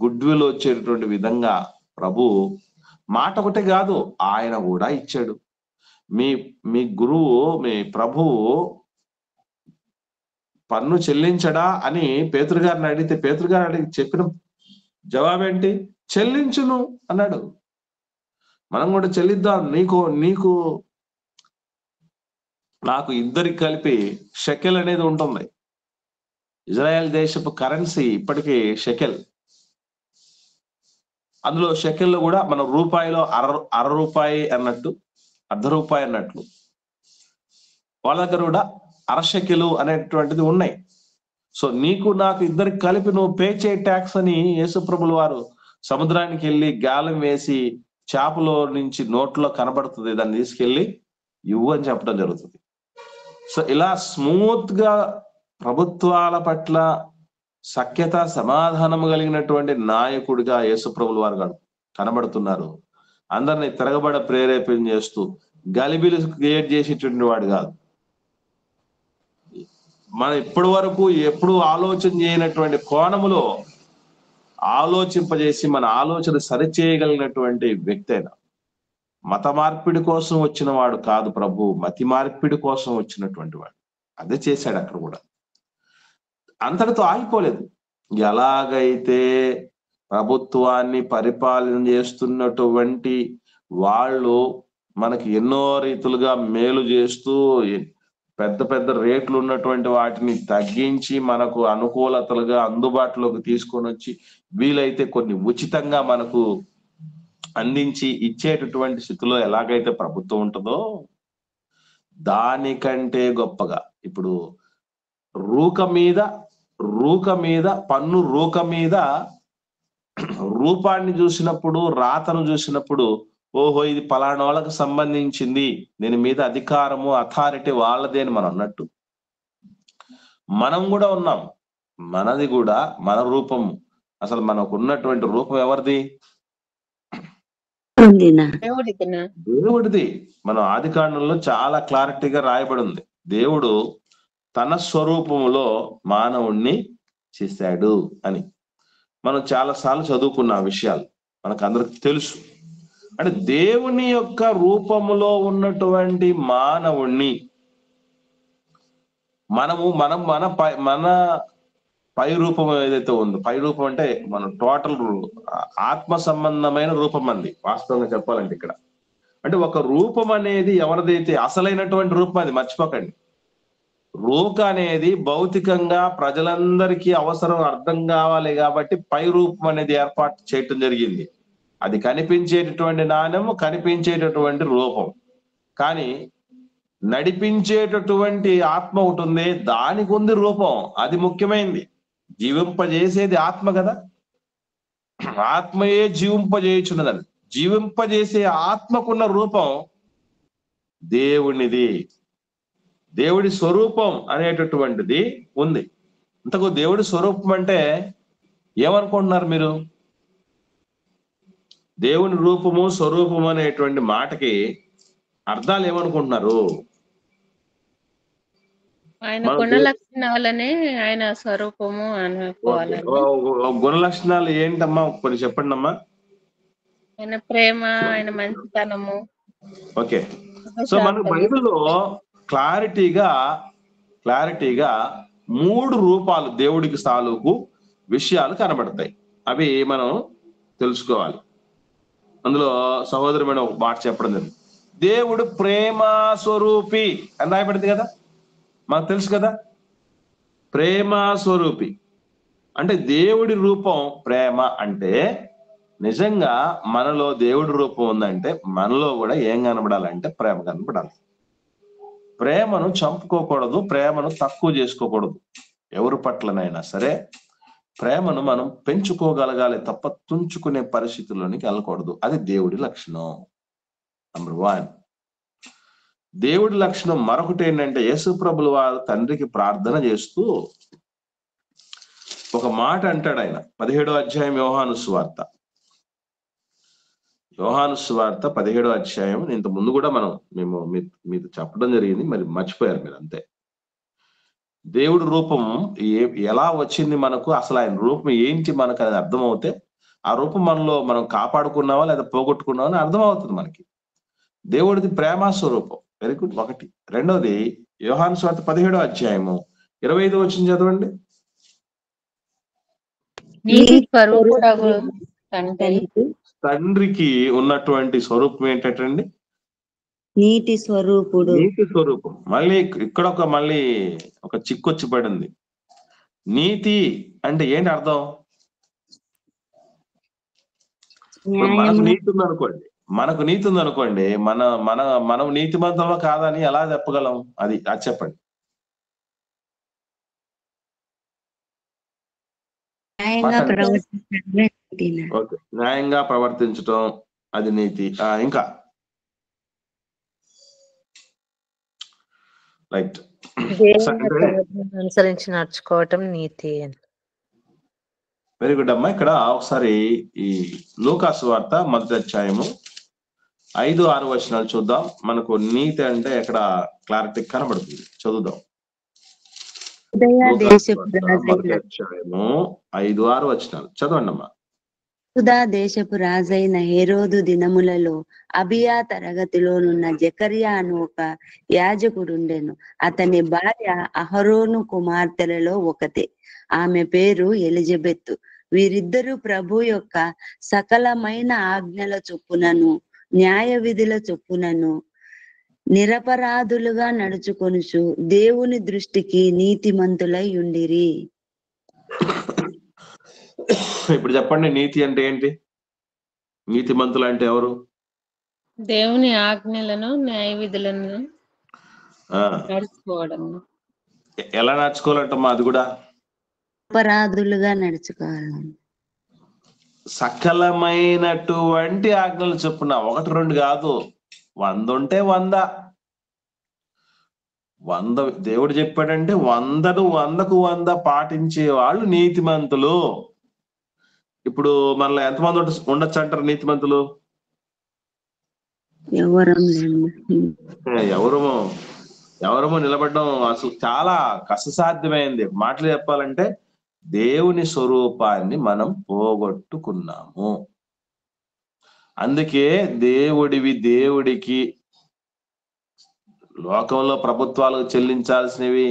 గుడ్ విల్ వచ్చేటటువంటి విధంగా ప్రభు మాట ఒకటే కాదు, ఆయన కూడా ఇచ్చాడు. మీ గురువు, మీ ప్రభువు పన్ను చెల్లించడా అని పేతురు గారిని అడిగితే, పేతురు గారు అడిగి చెప్పిన జవాబేంటి? చెల్లించును అన్నాడు. మనం కూడా చెల్లిద్దాం. నీకు నాకు ఇద్దరికి కలిపి షెకెల్ అనేది ఉంటుంది. ఇజ్రాయెల్ దేశపు కరెన్సీ ఇప్పటికీ షెకెల్. అందులో షెకెల్లో కూడా మన రూపాయిలో అర రూపాయి అన్నట్టు, అర్ధ రూపాయి అన్నట్లు వాళ్ళ దగ్గర కూడా అరశకెలు అనేటువంటిది ఉన్నాయి. సో నీకు నాకు ఇద్దరికి కలిపి నువ్వు పే చేయి ట్యాక్స్ అని యేసుప్రభుల వారు సముద్రానికి వెళ్ళి గాలం వేసి చేపలో నుంచి నోట్లో కనబడుతుంది, దాన్ని తీసుకెళ్లి ఇవ్వు అని చెప్పడం జరుగుతుంది. సో ఇలా స్మూత్ గా ప్రభుత్వాల పట్ల సఖ్యత సమాధానం కలిగినటువంటి నాయకుడిగా యేసుప్రభుల వారు కనబడుతున్నారు. అందరిని తిరగబడ ప్రేరేపణ చేస్తూ గలిబిలు క్రియేట్ చేసేటువంటి వాడు కాదు. మనం ఇప్పటి వరకు ఎప్పుడు ఆలోచన చేయనటువంటి కోణములో ఆలోచింపజేసి మన ఆలోచన సరిచేయగలిగినటువంటి వ్యక్తి అయినా. మత మార్పిడి కోసం వచ్చిన వాడు కాదు ప్రభు, మతి మార్పిడి కోసం వచ్చినటువంటి వాడు. అదే చేశాడు అక్కడ కూడా. అంతటితో ఆగిపోలేదు. ఎలాగైతే ప్రభుత్వాన్ని పరిపాలన చేస్తున్నటువంటి వాళ్ళు మనకి ఎన్నో రీతులుగా మేలు చేస్తూ పెద్ద పెద్ద రేట్లు ఉన్నటువంటి వాటిని తగ్గించి మనకు అనుకూలతలుగా అందుబాటులోకి తీసుకొని వచ్చి వీలైతే కొన్ని ఉచితంగా మనకు అందించి ఇచ్చేటటువంటి స్థితిలో ఎలాగైతే ప్రభుత్వం ఉంటుందో దానికంటే గొప్పగా ఇప్పుడు పన్ను రూక మీద రూపాన్ని చూసినప్పుడు, రాతను చూసినప్పుడు ఓహో ఇది పలానా వాళ్ళకి సంబంధించింది, దీని మీద అధికారము అథారిటీ వాళ్ళదే అని మనం అన్నట్టు మనం కూడా ఉన్నాం. మనది కూడా మన రూపము. అసలు మనకు ఉన్నటువంటి రూపం ఎవరిది? దేవుడిది. మనం ఆది కాండంలో చాలా క్లారిటీగా రాయబడి ఉంది. దేవుడు తన స్వరూపములో మానవుణ్ణి చేశాడు అని మనం చాలా సార్లు చదువుకున్న విషయాలు మనకు అందరికి తెలుసు. అంటే దేవుని యొక్క రూపములో ఉన్నటువంటి మానవుణ్ణి మన పై రూపం ఏదైతే ఉందో, పై రూపం అంటే మన టోటల్ ఆత్మ సంబంధమైన రూపం అంది వాస్తవంగా చెప్పాలంటే ఇక్కడ. అంటే ఒక రూపం అనేది ఎవరిదైతే అసలైనటువంటి రూపం, అది మర్చిపోకండి. రూక అనేది భౌతికంగా ప్రజలందరికీ అవసరం అర్థం కావాలి కాబట్టి పై రూపం అనేది ఏర్పాటు చేయటం జరిగింది. అది కనిపించేటటువంటి నాణ్యము, కనిపించేటటువంటి రూపం. కానీ నడిపించేటటువంటి ఆత్మ ఒకటి ఉంది, దానికి ఉంది రూపం. అది ముఖ్యమైనది. జీవింపజేసేది ఆత్మ కదా. ఆత్మయే జీవింపజేయుచున్నదని. జీవింపజేసే ఆత్మకున్న రూపం దేవునిది. దేవుడి స్వరూపం అనేటటువంటిది ఉంది. ఇంతకు దేవుడి స్వరూపం అంటే ఏమనుకుంటున్నారు మీరు? దేవుని రూపము స్వరూపము అనేటువంటి మాటకి అర్థాలు ఏమనుకుంటున్నారు? ఆయన గుణ లక్షణాలనే ఆయన స్వరూపము అనుకోవాలి. గుణ లక్షణాలు ఏంటమ్మా కొన్ని చెప్పండి అమ్మా. ఆయన ప్రేమ, ఆయన మంచితనము. ఓకే. సో మన బైబిల్లో క్లారిటీగా 3 రూపాలు దేవుడికి తాలూకు విషయాలు కనబడతాయి. అవి మనం తెలుసుకోవాలి. అందులో సహోదరమైన ఒక మాట చెప్పడం జరిగింది. దేవుడు ప్రేమ స్వరూపి అని రాయబడింది కదా, మనకు తెలుసు కదా. ప్రేమ స్వరూపి అంటే దేవుడి రూపం ప్రేమ. అంటే నిజంగా మనలో దేవుడి రూపం ఉందంటే మనలో కూడా ఏం కనబడాలంటే ప్రేమ కనబడాలి. ప్రేమను చంపుకోకూడదు, ప్రేమను తక్కువ చేసుకోకూడదు. ఎవరి పట్లనైనా సరే ప్రేమను మనం పెంచుకోగలగాలి తప్ప తుంచుకునే పరిస్థితుల్లోనికి వెళ్ళకూడదు. అది దేవుడి లక్షణం. నంబర్ 1. దేవుడి లక్షణం మరొకటి ఏంటంటే యేసు ప్రభుల వారు తండ్రికి ప్రార్థన చేస్తూ ఒక మాట అంటాడు. ఆయన 17వ అధ్యాయం యోహాను సువార్త 17వ అధ్యాయం. ఇంత ముందు కూడా మేము మీరు చెప్పడం జరిగింది, మరి మర్చిపోయారు మీరు అంతే. దేవుడి రూపం ఎలా వచ్చింది మనకు, అసలు ఆయన రూపం ఏంటి మనకు అది అర్థమవుతే ఆ రూపం మనలో మనం కాపాడుకున్నావా లేదా పోగొట్టుకున్నావా అని అర్థమవుతుంది మనకి. దేవుడిది ప్రేమ స్వరూపం. Very good. 1. 2వది యోహాను సువార్త 17వ అధ్యాయము 25వ వచనం చదవండి. తండ్రికి ఉన్నటువంటి స్వరూపం ఏంటండి? నీతి స్వరూపం. మళ్ళీ ఇక్కడ ఒక చిక్కొచ్చి పడింది. నీతి అంటే ఏంటి అర్థం? మనకు నీతి ఉంది అనుకోండి, మనకు నీతి ఉంది అనుకోండి, మనం నీతిమంతులమా కాదని ఎలా చెప్పగలం? అది చెప్పండి. న్యాయంగా ప్రవర్తించడమే నీతి. ఓకే, న్యాయంగా ప్రవర్తించటం అది నీతి. ఇంకా రైట్. అనుసరించి నడుచుకోవటం నీతి. వెరీ గుడ్ అమ్మా. ఇక్కడ ఒకసారి ఈ లూకాసు వార్త 1వ అధ్యాయము 5-6 వచనాలు చూద్దాం. మనకు నీతి అంటే ఎక్కడ క్లారిటీ కనబడుతుంది. చదువుదాం. 1వ అధ్యాయము 5-6 వచనాలు చదవండి అమ్మా. యూదా దేశపు రాజైన హేరోదు దినములలో అబియా తరగతిలోనున్న జకర్యా అను ఒక యాజకుడుండెను. అతని భార్య అహరోను కుమార్తెలలో ఒకతే. ఆమె పేరు ఎలిజబెత్. వీరిద్దరూ ప్రభు యొక్క సకలమైన ఆజ్ఞల చొప్పునను న్యాయ విధుల చొప్పునను నిరపరాధులుగా నడుచుకొనుచు దేవుని దృష్టికి నీతిమంతులై ఉండిరి. ఇప్పుడు చెప్పండి, నీతి అంటే ఏంటి? నీతిమంతులు అంటే ఎవరు? దేవుని ఆజ్ఞలను న్యాయ విధులను నడుచుకోవడం. ఎలా నడుచుకోవాలంటమ్మా? అది కూడా అపరాధులుగా నడుచుకోవాలి. సకలమైనటువంటి ఆజ్ఞలు చొప్పున, 1-2 కాదు, 100 ఉంటే 100. దేవుడు చెప్పాడంటే 100కు 100 పాటించే వాళ్ళు నీతిమంతులు. ఇప్పుడు మనలో ఎంతమంది ఉండొచ్చు అంటారు నీతిమంతులు? ఎవరమో నిలబడడం అసలు చాలా కష్టసాధ్యమైంది. మాటలు చెప్పాలంటే దేవుని స్వరూపాన్ని మనం పోగొట్టుకున్నాము. అందుకే దేవుడికి లోకంలో ప్రభుత్వాలకు చెల్లించాల్సినవి,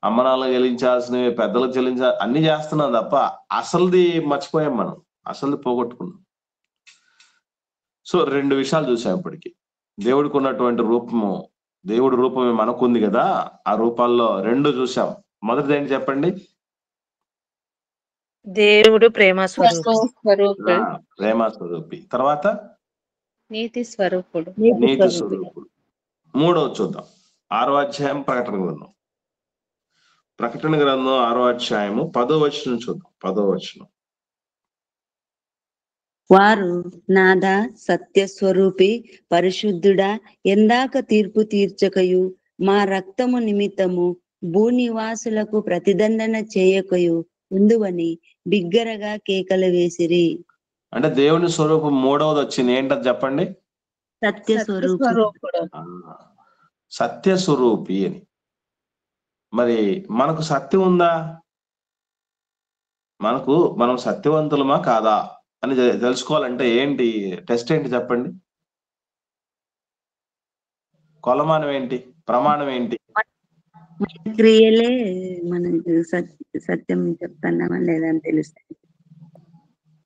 అమ్మనాలకు చెల్లించాల్సినవి, పెద్దలకు చెల్లించాలి, అన్ని చేస్తున్నాం తప్ప అసలుది మర్చిపోయాం. మనం అసలుది పోగొట్టుకున్నాం. సో 2 విషయాలు చూసాం ఇప్పటికి. దేవుడికి ఉన్నటువంటి రూపము, దేవుడి రూపమే మనకుంది కదా, ఆ రూపాల్లో 2 చూసాం. మొదటిది ఏంటి చెప్పండి? దేవుడు ప్రేమ స్వరూపి. తర్వాత నీతి స్వరూపుడు. 3వ చూద్దాం. 6వ అధ్యాయం ప్రకటన గ్రంథం 6వ అధ్యాయము 10వ వచనం చూద్దాం. 10వ వచనం. వారు నాదా సత్య స్వరూపి పరిశుద్ధుడా, ఎందాక తీర్పు తీర్చకయు మా రక్తము నిమిత్తము భూనివాసులకు ప్రతిదండన చేయకయు ఉందువని బిగ్గరగా కేకలు వేసిరి. అంటే దేవుని స్వరూపం 3వది వచ్చింది. ఏంటది చెప్పండి? సత్య స్వరూపుడు. సత్య స్వరూపి అని. మరి మనకు సత్యం ఉందా? మనం సత్యవంతులమా కాదా అని తెలుసుకోవాలంటే ఏంటి టెస్ట్ ఏంటి చెప్పండి? కొలమానం ఏంటి? ప్రమాణం ఏంటి? క్రియలే మనకు సత్యం చెప్తున్నామా లేదా అని తెలుస్తాయి.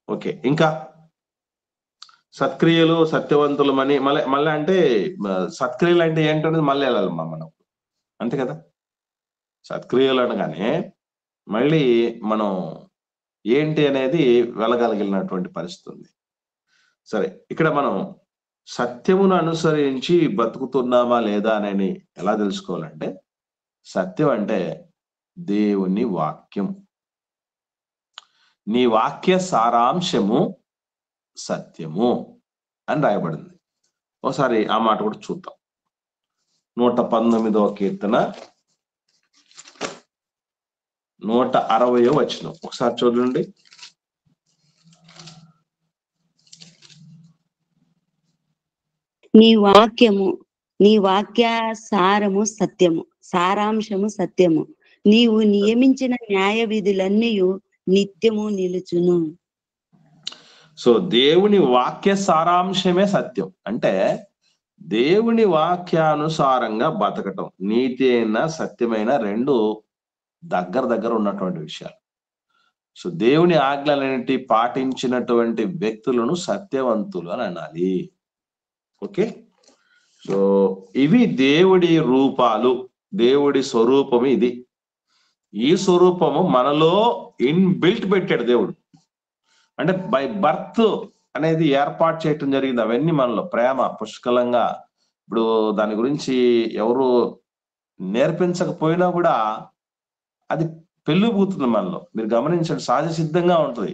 ఓకే, ఇంకా సత్క్రియలు సత్యవంతులమని మళ్ళీ అంటే సత్క్రియలు అంటే ఏంటనేది మళ్ళీ వెళ్ళాలమ్మా మనం, అంతే కదా? సత్క్రియలు అనగానే మళ్ళీ మనం ఏంటి అనేది వెళ్ళగలిగినటువంటి పరిస్థితి ఉంది. సరే, ఇక్కడ మనం సత్యమును అనుసరించి బతుకుతున్నామా లేదా అని ఎలా తెలుసుకోవాలంటే, సత్యం అంటే దేవుని వాక్యం. నీ వాక్య సారాంశము సత్యము అని రాయబడింది. ఒకసారి ఆ మాట కూడా చూద్దాం. 119వ కీర్తన 160వ వచనం ఒకసారి చూడండి. నీ వాక్య సారాంశము సత్యము. నీవు నియమించిన న్యాయ విధులన్నీ నిత్యము నిలుచును. సో దేవుని వాక్య సారాంశమే సత్యం. అంటే దేవుని వాక్యానుసారంగా బతకటం, నీతి అయిన సత్యమైన 2 దగ్గర ఉన్నటువంటి విషయాలు. సో దేవుని ఆజ్ఞలన్నిటి పాటించినటువంటి వ్యక్తులను సత్యవంతులు అని అనాలి. ఓకే, సో ఇవి దేవుడి రూపాలు, దేవుడి స్వరూపము ఇది. ఈ స్వరూపము మనలో ఇన్బిల్ట్ పెట్టాడు దేవుడు. అంటే బై బర్త్ అనేది ఏర్పాటు చేయటం జరిగింది. అవన్నీ మనలో ప్రేమ పుష్కలంగా ఇప్పుడు దాని గురించి ఎవరు నేర్పించకపోయినా కూడా అది పెళ్ళిపోతుంది మనలో. మీరు గమనించండి, సహజ సిద్ధంగా ఉంటుంది.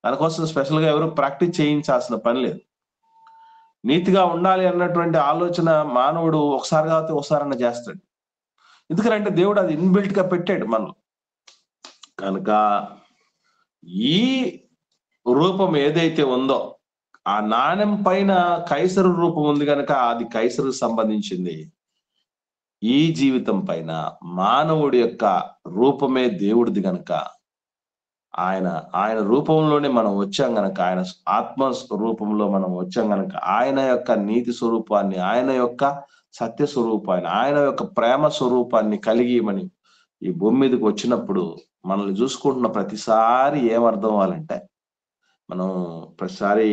దానికోసం స్పెషల్ గా ఎవరు ప్రాక్టీస్ చేయించాల్సిన పని లేదు. నీతిగా ఉండాలి అన్నటువంటి ఆలోచన మానవుడు ఒకసారి కాబట్టి ఒకసారన్నా చేస్తాడు. ఎందుకంటే దేవుడు అది ఇన్బిల్ట్ గా పెట్టాడు మనలో. కనుక ఈ రూపం ఏదైతే ఉందో ఆ నాణ్యం పైన కైసరు రూపం ఉంది కనుక అది కైసరుకు సంబంధించింది. ఈ జీవితం పైన మానవుడి యొక్క రూపమే దేవుడిది గనక ఆయన రూపంలోనే మనం వచ్చాం గనక, ఆయన ఆత్మ రూపంలో మనం వచ్చాం గనక ఆయన యొక్క నీతి స్వరూపాన్ని, ఆయన యొక్క సత్య స్వరూపాన్ని, ఆయన యొక్క ప్రేమ స్వరూపాన్ని కలిగి మనం ఈ భూమి మీదకి వచ్చినప్పుడు మనల్ని చూసుకుంటున్న ప్రతిసారి ఏమర్థం అవ్వాలంటే, మనం ప్రతిసారి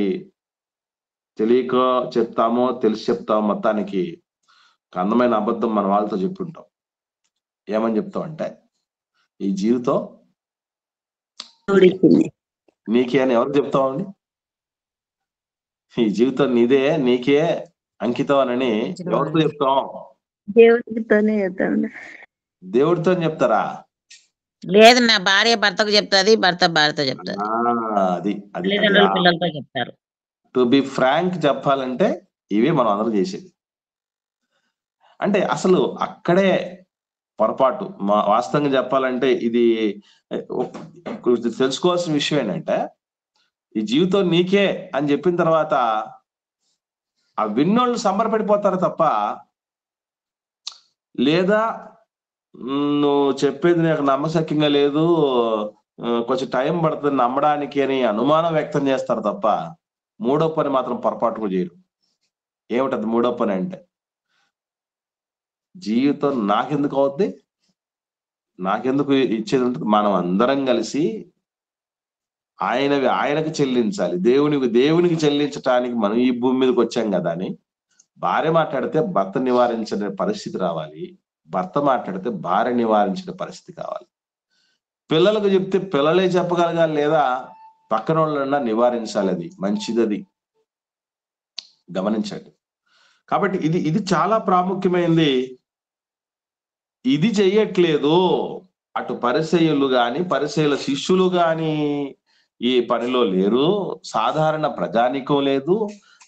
తెలియక చెప్తామో తెలిసి చెప్తామో మొత్తానికి ఒక అందమైన అబద్ధం మన వాళ్ళతో చెప్పుంటాం. ఏమని చెప్తాం అంటే, ఈ జీవితం నీకే అని ఎవరు చెప్తామండి? ఈ జీవితం నీదే, నీకే అంకితం అని ఎవరితో చెప్తాం? దేవుడితోనే చెప్తాను. దేవుడితో చెప్తారా? లేదు, నా భార్య భర్తకు చెప్తాది, భర్త భార్యతో చెప్తాది, అది తల్లిదండ్రులు పిల్లలతో చెప్తారు. టు బి ఫ్రాంక్ చెప్పాలంటే ఇవే మనం అందరం చేసేది. అంటే అసలు అక్కడే పొరపాటు. వాస్తవంగా చెప్పాలంటే ఇది తెలుసుకోవాల్సిన విషయం ఏంటంటే, ఈ జీవితం నీకే అని చెప్పిన తర్వాత ఆ విన్నోళ్ళు సంబరపడిపోతారు తప్ప, లేదా నువ్వు చెప్పేది నాకు నమ్మశక్యంగా లేదు, కొంచెం టైం పడుతుంది నమ్మడానికి అని అనుమానం వ్యక్తం చేస్తారు తప్ప మూడో పని మాత్రం పొరపాటు కూడా చేయరు. ఏమిటది మూడో పని అంటే, జీవితం నాకెందుకు అవుద్ది, నాకెందుకు ఇచ్చేది ఉంటుంది, మనం అందరం కలిసి ఆయనకు చెల్లించాలి, దేవునికి చెల్లించటానికి మనం ఈ భూమి మీదకి వచ్చాం కదా అని భార్య మాట్లాడితే భర్త నివారించిన పరిస్థితి రావాలి, భర్త మాట్లాడితే భార్య నివారించిన పరిస్థితి కావాలి. పిల్లలకు చెప్తే పిల్లలే చెప్పగలగాలి, లేదా పక్కన వాళ్ళన్నా నివారించాలి. అది మంచిది, గమనించండి. కాబట్టి ఇది చాలా ప్రాముఖ్యమైనది. ఇది చెయ్యట్లేదు. అటు పరిసయ్యులు గాని పరిసయ్యుల శిష్యులు గాని ఈ పనిలో లేరు, సాధారణ ప్రజానికం లేదు,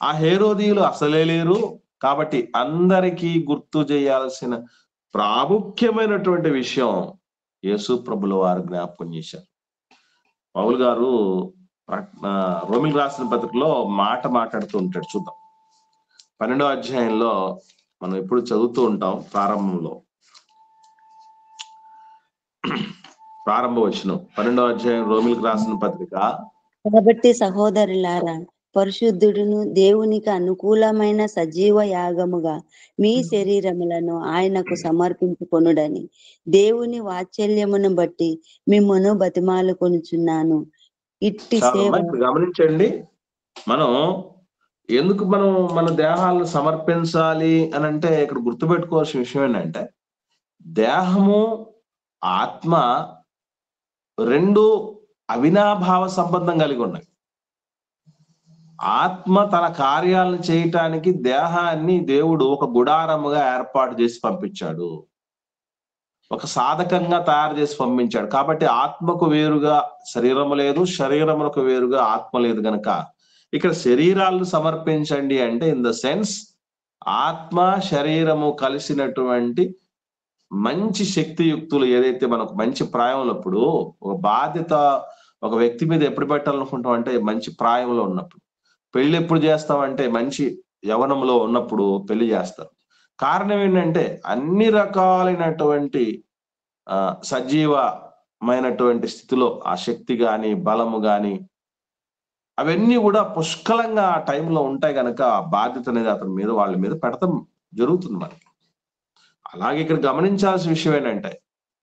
ఆ హేరోదీయులు అసలే లేరు. కాబట్టి అందరికీ గుర్తు చేయాల్సిన ప్రాముఖ్యమైనటువంటి విషయం యేసు ప్రభుల వారు జ్ఞాపకం చేశారు. పౌలు గారు రోమిలకు రాసిన పత్రికలో మాట్లాడుతూ ఉంటాడు. చూద్దాం, 12వ అధ్యాయంలో మనం ఎప్పుడు చదువుతూ ఉంటాం. ప్రారంభ వచనం 12వ అధ్యాయం రోమిలకు రాసిన పత్రిక. కాబట్టి సహోదరులారా, పరిశుద్ధుడును దేవునికి అనుకూలమైన సజీవ యాగముగా మీ శరీరములను ఆయనకు సమర్పించుకొనుడని దేవుని వాత్సల్యమును బట్టి మిమ్మును బతిమాలుకొనుచున్నాను. ఇట్టి సేవ. గమనించండి, ఎందుకు మనం మన దేహాలను సమర్పించాలి అని అంటే, ఇక్కడ గుర్తుపెట్టుకోవాల్సిన విషయం ఏంటంటే, దేహము ఆత్మ రెండు అవినాభావ సంబంధం కలిగి ఉన్నాయి. ఆత్మ తన కార్యాలను చేయటానికి దేహాన్ని దేవుడు ఒక గుడారముగా ఏర్పాటు చేసి పంపించాడు, ఒక సాధకంగా తయారు చేసి పంపించాడు. కాబట్టి ఆత్మకు వేరుగా శరీరము లేదు, శరీరములకు వేరుగా ఆత్మ లేదు. గనక ఇక్కడ శరీరాలను సమర్పించండి అంటే, ఇన్ ద సెన్స్ ఆత్మ శరీరము కలిసినటువంటి మంచి శక్తియుక్తులు ఏదైతే మనకు మంచి ప్రాయంలో, ఇప్పుడు ఒక బాధ్యత ఒక వ్యక్తి మీద ఎప్పుడు పెట్టాలనుకుంటాం అంటే మంచి ప్రాయంలో ఉన్నప్పుడు. పెళ్లి ఎప్పుడు చేస్తామంటే మంచి యవనంలో ఉన్నప్పుడు పెళ్లి చేస్తారు. కారణం ఏంటంటే, అన్ని రకాలైనటువంటి సజీవమైనటువంటి స్థితిలో ఆ శక్తి గాని బలము గాని అవన్నీ కూడా పుష్కలంగా ఆ టైంలో ఉంటాయి కనుక ఆ బాధ్యత అనేది అతని మీద వాళ్ళ మీద పెడతాం జరుగుతుంది మనకి. అలాగే ఇక్కడ గమనించాల్సిన విషయం ఏంటంటే,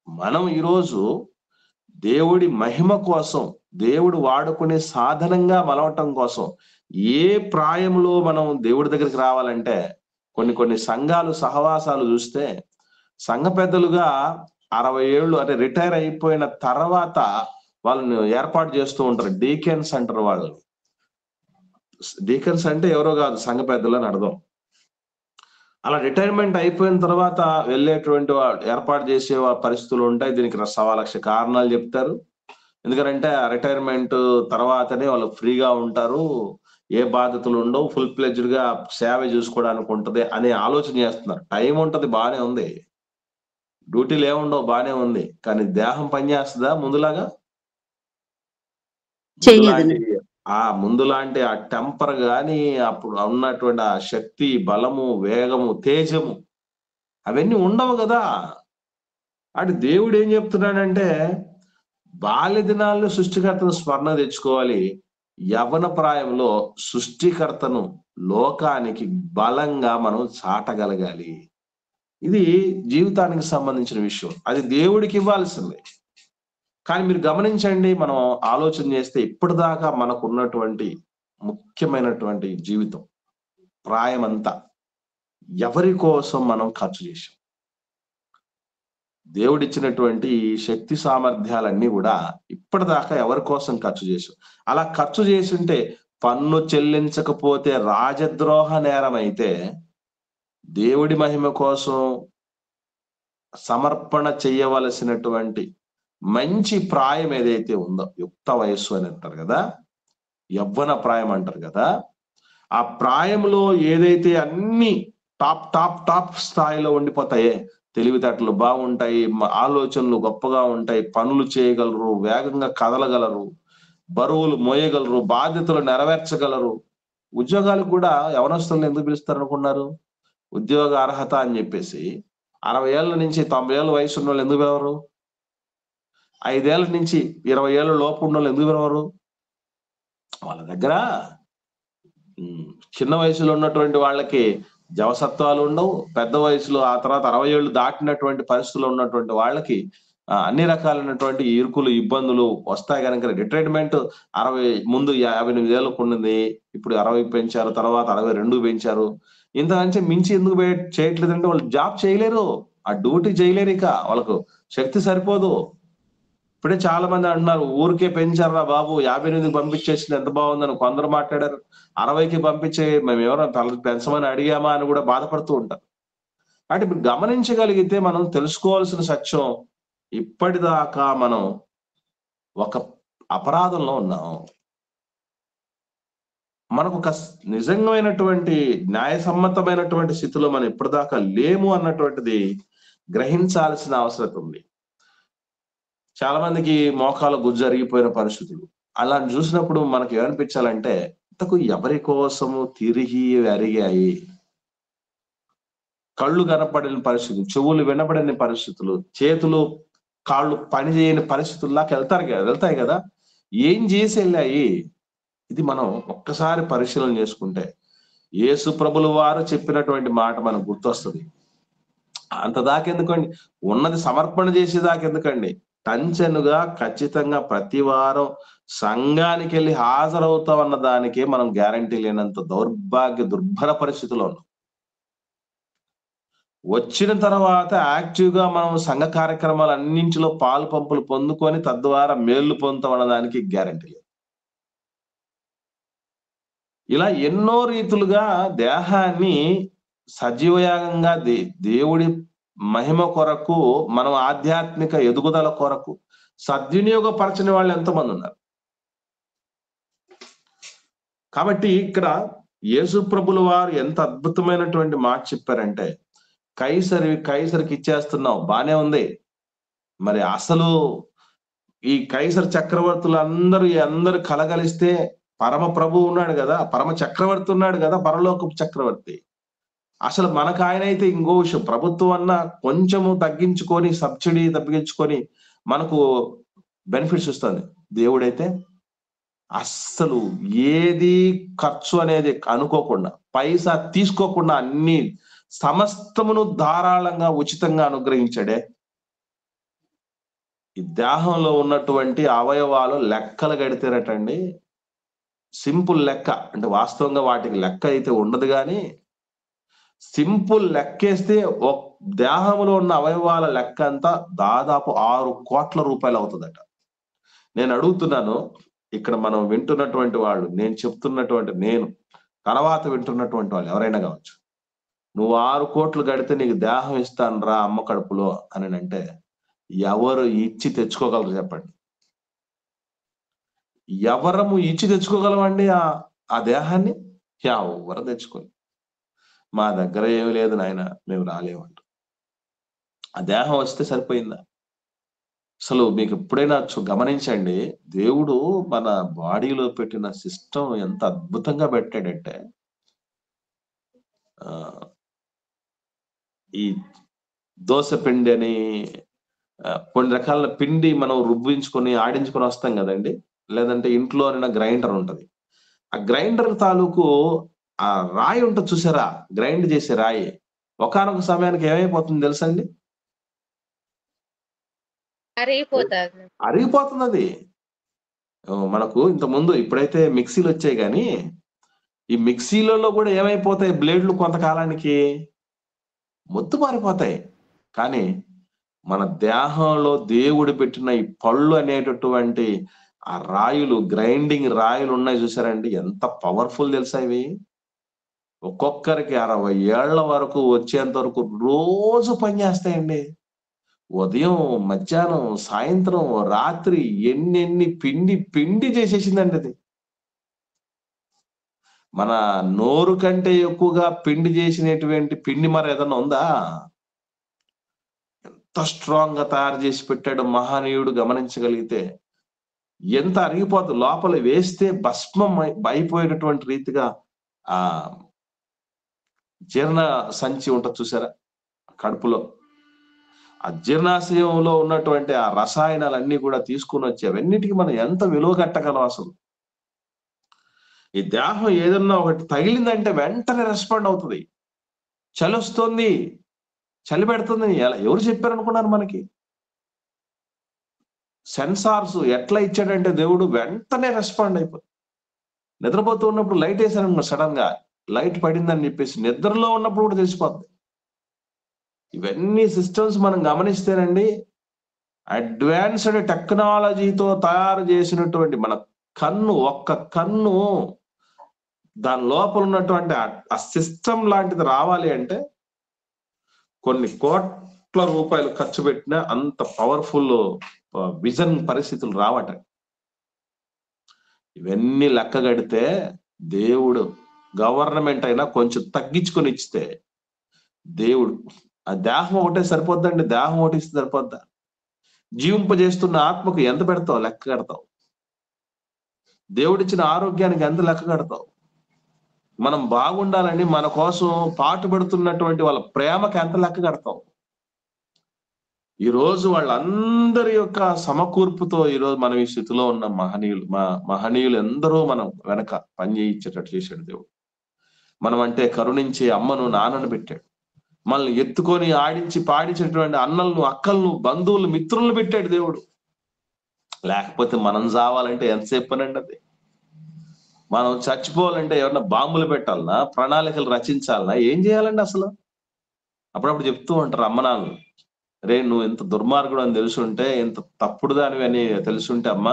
మనం ఈరోజు దేవుడి మహిమ కోసం, దేవుడు వాడుకునే సాధనంగా మలవటం కోసం ఏ ప్రాయంలో మనం దేవుడి దగ్గరికి రావాలంటే, కొన్ని సంఘాలు సహవాసాలు చూస్తే సంఘ పెద్దలుగా 60 ఏళ్ళు అంటే రిటైర్ అయిపోయిన తర్వాత వాళ్ళని ఏర్పాటు చేస్తూ ఉంటారు. డీకెన్స్ అంటారు వాళ్ళు. డీకన్స్ అంటే ఎవరో కాదు, సంఘ పెద్దలు అని అర్థం. అలా రిటైర్మెంట్ అయిపోయిన తర్వాత వెళ్ళేటువంటి ఏర్పాటు చేసే పరిస్థితులు ఉంటాయి. దీనికి 1,00,000 కారణాలు చెప్తారు. ఎందుకంటే ఆ రిటైర్మెంట్ తర్వాతనే వాళ్ళు ఫ్రీగా ఉంటారు, ఏ బాధ్యతలు ఉండవు, ఫుల్ ప్లెడ్జ్డ్ గా సేవ చూసుకోవడానికి ఉంటది అనే ఆలోచన చేస్తున్నారు. టైం ఉంటది, బానే ఉంది, డ్యూటీలు ఏముండవు, బానే ఉంది. కానీ దేహం పనిచేస్తుందా ముందులాగా? ముందులాంటి ఆ టెంపర్ గాని, అప్పుడు ఉన్నటువంటి ఆ శక్తి, బలము, వేగము, తేజము అవన్నీ ఉండవు కదా. అటు దేవుడు ఏం చెప్తున్నాడంటే, బాల్య దినాల్లో సృష్టికర్తను స్మరణ తెచ్చుకోవాలి, యవ్వన ప్రాయంలో సృష్టికర్తను లోకానికి బలంగా మనం చాటగలగాలి. ఇది జీవితానికి సంబంధించిన విషయం, అది దేవుడికి ఇవ్వాల్సిందే. కానీ మీరు గమనించండి, మనం ఆలోచన చేస్తే ఇప్పటిదాకా మనకు ఉన్నటువంటి ముఖ్యమైనటువంటి జీవితం, ప్రాయం అంతా ఎవరి కోసం మనం ఖర్చు చేశాం? దేవుడిచ్చినటువంటి శక్తి సామర్థ్యాలన్నీ కూడా ఇప్పటిదాకా ఎవరి కోసం ఖర్చు చేశాం? అలా ఖర్చు చేస్తుంటే పన్ను చెల్లించకపోతే రాజద్రోహ నేరం అయితే, దేవుడి మహిమ కోసం సమర్పణ చేయవలసినటువంటి మంచి ప్రాయం ఏదైతే ఉందో, యుక్త వయస్సు అని అంటారు కదా, యవ్వన ప్రాయం అంటారు కదా, ఆ ప్రాయంలో ఏదైతే అన్ని టాప్ టాప్ టాప్ స్థాయిలో ఉండిపోతాయే, తెలివితేటలు బాగుంటాయి, ఆలోచనలు గొప్పగా ఉంటాయి, పనులు చేయగలరు, వేగంగా కదలగలరు, బరువులు మోయగలరు, బాధ్యతలు నెరవేర్చగలరు. ఉద్యోగాలకు కూడా యవనస్తులను ఎందుకు పిలుస్తారు అనుకున్నారు? ఉద్యోగ అర్హత అని చెప్పేసి 60 ఏళ్ల నుంచి 90 ఏళ్ళ వయసు ఉన్న వాళ్ళు ఎందుకు పిలవరు? 5 ఏళ్ల నుంచి 20 ఏళ్ళ లోపు ఉన్న వాళ్ళు ఎందుకు పిలవరు? వాళ్ళ దగ్గర చిన్న వయసులో ఉన్నటువంటి వాళ్ళకి జవసత్వాలు ఉండవు, పెద్ద వయసులో ఆ తర్వాత 60 ఏళ్ళు దాటినటువంటి పరిస్థితుల్లో ఉన్నటువంటి వాళ్ళకి అన్ని రకాలైనటువంటి ఇరుకులు, ఇబ్బందులు వస్తాయి. కనుక రిటైర్మెంట్ 60 ముందు 58 ఏళ్ళకు ఉన్నది, ఇప్పుడు 60 పెంచారు, తర్వాత 62 పెంచారు. ఇంత నుంచి మించి ఎందుకు చేయట్లేదంటే వాళ్ళు జాబ్ చేయలేరు, ఆ డ్యూటీ చేయలేరు, ఇక వాళ్ళకు శక్తి సరిపోదు. ఇప్పుడే చాలా మంది అంటున్నారు, ఊరికే పెంచారా బాబు, 58కి పంపించేసింది ఎంత బాగుందని కొందరు మాట్లాడారు. 60కి పంపించే మేము ఎవరైనా పెంచమని అడిగామా అని కూడా బాధపడుతూ ఉంటారు. అంటే ఇప్పుడు గమనించగలిగితే మనం తెలుసుకోవాల్సిన సత్యం, ఇప్పటిదాకా మనం ఒక అపరాధంలో ఉన్నాం. మనకు ఒక నిజమైనటువంటి న్యాయసమ్మతమైనటువంటి స్థితిలో మనం ఇప్పటిదాకా లేము అన్నటువంటిది గ్రహించాల్సిన అవసరం ఉంది. చాలా మందికి మోకాలు గుజ్జు అరిగిపోయిన పరిస్థితులు, అలా చూసినప్పుడు మనకి ఏమనిపించాలంటే, ఇంతకు ఎవరి కోసము తిరిగి అరిగాయి? కళ్ళు కనపడిన పరిస్థితులు, చెవులు వినపడని పరిస్థితులు, చేతులు కాళ్ళు పని చేయని పరిస్థితుల్లాకి వెళ్తాయి కదా. ఏం చేసి వెళ్ళాయి? ఇది మనం ఒక్కసారి పరిశీలన చేసుకుంటే యేసు ప్రభుల వారు చెప్పినటువంటి మాట మనకు గుర్తొస్తుంది. అంత దాకెందుకండి, ఉన్నది సమర్పణ చేసేదాకెందుకండి, టంచెనుగా ఖచ్చితంగా ప్రతి వారం సంఘానికి వెళ్ళి హాజరవుతాం అన్న దానికే మనం గ్యారంటీ లేనంత దుర్భర పరిస్థితిలో ఉన్నాం. వచ్చిన తర్వాత యాక్టివ్ గా మనం సంఘ కార్యక్రమాలు అన్నింటిలో పాలు పంపులు పొందుకొని తద్వారా మేళ్లు పొందుతాం అన్నదానికి గ్యారంటీ లేదు. ఇలా ఎన్నో రీతులుగా దేహాన్ని సజీవయాగంగా దేవుడి మహిమ కొరకు, మనం ఆధ్యాత్మిక ఎదుగుదల కొరకు సద్వినియోగపరచని వాళ్ళు ఎంతమంది ఉన్నారు. కాబట్టి ఇక్కడ యేసు ప్రభుల వారు ఎంత అద్భుతమైనటువంటి మాట చెప్పారంటే, కైసరికి ఇచ్చేస్తున్నావు, బానే ఉంది, మరి అసలు ఈ కైసర్ చక్రవర్తులు అందరూ కలగలిస్తే పరమ ప్రభు ఉన్నాడు కదా, పరమ చక్రవర్తి ఉన్నాడు కదా, పరలోకపు చక్రవర్తి. అసలు మనకు ఆయన అయితే ఇంకో విషయం, ప్రభుత్వం అన్న కొంచెము తగ్గించుకొని, సబ్సిడీ తగ్గించుకొని మనకు బెనిఫిట్స్ ఇస్తుంది. దేవుడైతే అస్సలు ఏది ఖర్చు అనేది అనుకోకుండా, పైసా తీసుకోకుండా అన్ని సమస్తమును ధారాళంగా ఉచితంగా అనుగ్రహించాడే. ఈ దేహంలో ఉన్నటువంటి అవయవాలు లెక్కలు కడితేనటండి, సింపుల్ లెక్క అంటే వాస్తవంగా వాటికి లెక్క అయితే ఉండదు, కానీ సింపుల్ లెక్కేస్తే దేహంలో ఉన్న అవయవాల లెక్క అంతా దాదాపు 6 కోట్ల రూపాయలు అవుతుందట. నేను అడుగుతున్నాను, ఇక్కడ మనం వింటున్నటువంటి వాళ్ళు, నేను చెప్తున్నటువంటి నేను, తర్వాత వింటున్నటువంటి వాళ్ళు ఎవరైనా కావచ్చు. నువ్వు 6 కోట్లు కడితే నీకు దేహం ఇస్తాను రా అమ్మ కడుపులో అని అంటే ఎవరు ఇచ్చి తెచ్చుకోగలరు చెప్పండి? ఎవరము ఇచ్చి తెచ్చుకోగలమండి ఆ దేహాన్ని? ఎవరు తెచ్చుకోరు. మా దగ్గర ఏమి లేదు నాయన, మేము రాలేమంట. ఆ దేహం వస్తే సరిపోయిందా? అసలు మీకు ఎప్పుడైనా గమనించండి, దేవుడు మన బాడీలో పెట్టిన సిస్టమ్ ఎంత అద్భుతంగా పెట్టాడంటే, ఈ దోశ పిండి అని కొన్ని రకాల పిండి మనం రుబ్బించుకొని ఆడించుకొని వస్తాం కదండి, లేదంటే ఇంట్లో గ్రైండర్ ఉంటది. ఆ గ్రైండర్ తాలూకు ఆ రాయి ఉంటుంది చూసారా, గ్రైండ్ చేసే రాయి ఒకానొక సమయానికి ఏమైపోతుంది తెలుసండి? అరిగిపోతుంది అది. మనకు ఇంతకుముందు ఇప్పుడైతే మిక్సీలు వచ్చాయి కానీ ఈ మిక్సీలలో కూడా ఏమైపోతాయి బ్లేడ్లు కొంతకాలానికి మొద్దు మారిపోతాయి. కానీ మన దేహంలో దేవుడు పెట్టిన ఈ పళ్ళు అనేటటువంటి ఆ రాయులు, గ్రైండింగ్ రాయులు ఉన్నాయి చూసారండి, ఎంత పవర్ఫుల్ తెలుసా ఇవి? ఒక్కొక్కరికి 60 ఏళ్ల వరకు వచ్చేంత వరకు రోజు పనిచేస్తాయండి. ఉదయం, మధ్యాహ్నం, సాయంత్రం, రాత్రి ఎన్ని పిండి చేసేసిందండి అది. మన నోరు కంటే ఎక్కువగా పిండి చేసినటువంటి పిండి మరి ఏదన్నా ఉందా? ఎంత స్ట్రాంగ్ గా తయారు చేసి పెట్టాడు మహనీయుడు గమనించగలిగితే. ఎంత అరిగిపోతుంది లోపల వేస్తే భస్మం అయిపోయేటటువంటి రీతిగా ఆ జీర్ణ సంచి ఉంటుంది చూసారా కడుపులో, ఆ జీర్ణాశయంలో ఉన్నటువంటి ఆ రసాయనాలన్నీ కూడా తీసుకుని వచ్చి అవన్నిటికీ మనం ఎంత విలువ కట్టగలం అసలు? ఈ దేహం ఏదన్నా ఒకటి తగిలిందంటే వెంటనే రెస్పాండ్ అవుతుంది. చలి వస్తుంది, చలి పెడుతుంది, ఎవరు చెప్పారనుకున్నారు? మనకి సెన్సార్స్ ఎట్లా ఇచ్చాడంటే దేవుడు వెంటనే రెస్పాండ్ అయిపోతుంది. నిద్రపోతూ ఉన్నప్పుడు లైట్ వేసారనుకో, సడన్ గా లైట్ పడిందని చెప్పేసి నిద్రలో ఉన్నప్పుడు కూడా తెలిసిపోతుంది. ఇవన్నీ సిస్టమ్స్ మనం గమనిస్తేనండి, అడ్వాన్స్డ్ టెక్నాలజీతో తయారు చేసినటువంటి మన కన్ను, ఒక్క కన్ను దాని లోపల ఉన్నటువంటి ఆ సిస్టమ్ లాంటిది రావాలి అంటే కొన్ని కోట్ల రూపాయలు ఖర్చు పెట్టినా అంత పవర్ఫుల్ విజన్ పరిస్థితులు రావట. ఇవన్నీ లెక్క కడితే దేవుడు గవర్నమెంట్ అయినా కొంచెం తగ్గించుకొని ఇచ్చితే, దేవుడు ఆ దేహం ఒకటే సరిపోద్దండి, దేహం ఒకటి ఇస్తే సరిపోద్దా? జీవింపజేస్తున్న ఆత్మకు ఎంత పెడతావు? లెక్క కడతావు. దేవుడిచ్చిన ఆరోగ్యానికి ఎంత లెక్క కడతావు? మనం బాగుండాలని మన కోసం పాటుపడుతున్నటువంటి వాళ్ళ ప్రేమకి ఎంత లెక్క కడతావు? ఈరోజు వాళ్ళందరి యొక్క సమకూర్పుతో ఈరోజు మనం ఈ స్థితిలో ఉన్న మహనీయులు ఎందరో మనం వెనక పని చేయించేటట్టు చేశాడు దేవుడు. మనం అంటే కరుణించే అమ్మను, నాన్నను పెట్టాడు. మనల్ని ఎత్తుకొని ఆడించి పాడించేటువంటి అన్నలను, అక్కలను, బంధువులు, మిత్రులను పెట్టాడు దేవుడు. లేకపోతే మనం చావాలంటే ఎంతసేపు పనండి అది? మనం చచ్చిపోవాలంటే ఎవరన్నా బాంబులు పెట్టాలనా, ప్రణాళికలు రచించాలనా, ఏం చేయాలండి అసలు? అప్పుడప్పుడు చెప్తూ ఉంటారు అమ్మ నాన్నలు, రే నువ్వు ఎంత దుర్మార్గుడు అని తెలుసుంటే, ఎంత తప్పుడు దానివి అని తెలుసుంటే అమ్మ,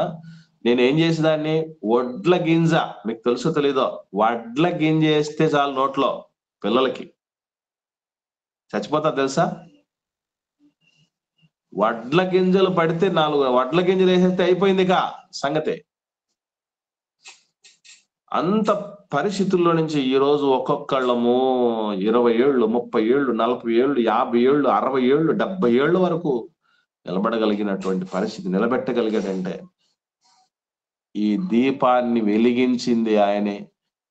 నేనేం చేసేదాన్ని, వడ్ల గింజ, మీకు తెలుసో తెలీదో, వడ్ల గింజ వేస్తే చాలు నోట్లో పిల్లలకి, చచ్చిపోతారు తెలుసా? వడ్ల గింజలు పడితే 4 వడ్ల గింజలు వేసేస్తే అయిపోయింది ఇక సంగతే. అంత పరిస్థితుల్లో నుంచి ఈ రోజు ఒక్కొక్కళ్ళము 20 ఏళ్ళు, 30 ఏళ్ళు, 40 ఏళ్ళు, 50 ఏళ్ళు, 60 ఏళ్ళు, 70 ఏళ్ళ వరకు నిలబడగలిగినటువంటి పరిస్థితి, నిలబెట్టగలిగాడంటే ఈ దీపాన్ని వెలిగించింది ఆయనే,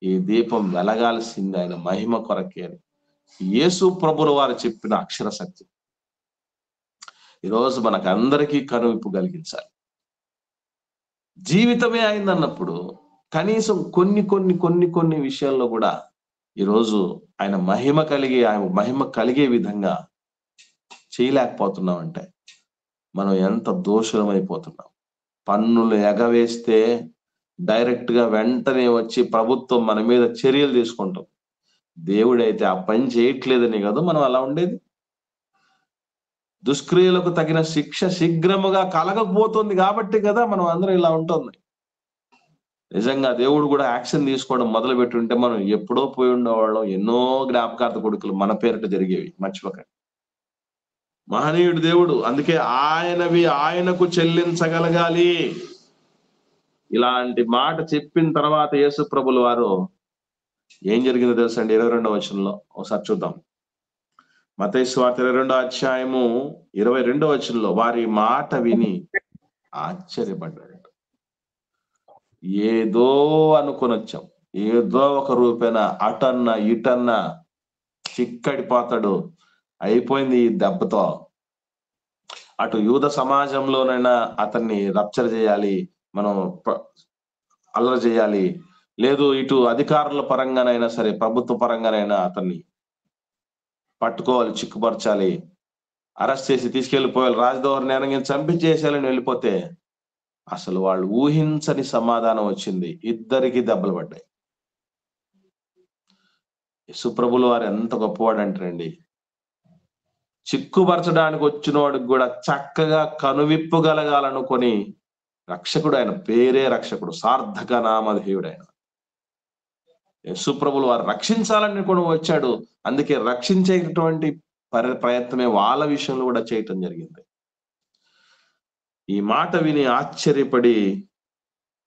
ఈ దీపం వెలగాల్సింది ఆయన మహిమ కొరకే అని యేసు ప్రభుల వారు చెప్పిన అక్షర సత్యం ఈరోజు మనకందరికీ కనువిప్పు కలిగించాలి. జీవితమే అయిందన్నప్పుడు కనీసం కొన్ని విషయాల్లో కూడా ఈరోజు ఆయన మహిమ కలిగే విధంగా చేయలేకపోతున్నాం అంటే మనం ఎంత దోషులమైపోతున్నాం. పన్నులు ఎగవేస్తే డైరెక్ట్ గా వెంటనే వచ్చి ప్రభుత్వం మన మీద చర్యలు తీసుకుంటాం. దేవుడైతే ఆ పని చేయట్లేదని కదా మనం అలా ఉండేది. దుష్క్రియలకు తగిన శిక్ష శీఘ్రముగా కలగకపోతుంది కాబట్టి కదా మనం అందరం ఇలా ఉంటుంది. నిజంగా దేవుడు కూడా యాక్షన్ తీసుకోవడం మొదలు పెట్టుంటే మనం ఎప్పుడో పోయి ఉండేవాళ్ళం. ఎన్నో జ్ఞాపకార్థ కొడుకులు మన పేరిట జరిగేవి, మర్చిపోకండి. మహనీయుడు దేవుడు, అందుకే ఆయనవి ఆయనకు చెల్లించగలగాలి. ఇలాంటి మాట చెప్పిన తర్వాత యేసు ప్రభుల వారు ఏం జరిగిందో తెలుసండి? 22వ వచనంలో ఒకసారి చూద్దాం. మత్తయి సువార్త 22వ అధ్యాయము 22వ వచనంలో వారి మాట విని ఆశ్చర్యపడ్డాడు. ఏదో అనుకుని వచ్చాం, ఏదో ఒక రూపేణ అటన్నా ఇటన్నా చిక్కడిపోతాడు, అయిపోయింది ఈ దెబ్బతో. అటు యూద సమాజంలోనైనా అతన్ని రప్చర్ చేయాలి, మనం అల్లరి చేయాలి, లేదు ఇటు అధికారుల పరంగానైనా సరే, ప్రభుత్వ పరంగానైనా అతన్ని పట్టుకోవాలి, చిక్కుపరచాలి, అరెస్ట్ చేసి తీసుకెళ్లిపోవాలి, రాజధోరణి అనగా చంపించేసేయాలని వెళ్ళిపోతే అసలు వాళ్ళు ఊహించని సమాధానం వచ్చింది. ఇద్దరికి దెబ్బలు పడ్డాయి. యేసుప్రభుల వారు ఎంత గొప్పవాడు అంటారండి. చిక్కుపరచడానికి వచ్చిన వాడికి కూడా చక్కగా కనువిప్పుగలగాలనుకొని రక్షకుడు, ఆయన పేరే రక్షకుడు, సార్థక నామధేయుడు ఆయన. యేసుప్రభుల వారు రక్షించాలని కూడా వచ్చాడు. అందుకే రక్షించేటటువంటి ప్రయత్నమే వాళ్ళ విషయంలో కూడా చేయటం జరిగింది. ఈ మాట విని ఆశ్చర్యపడి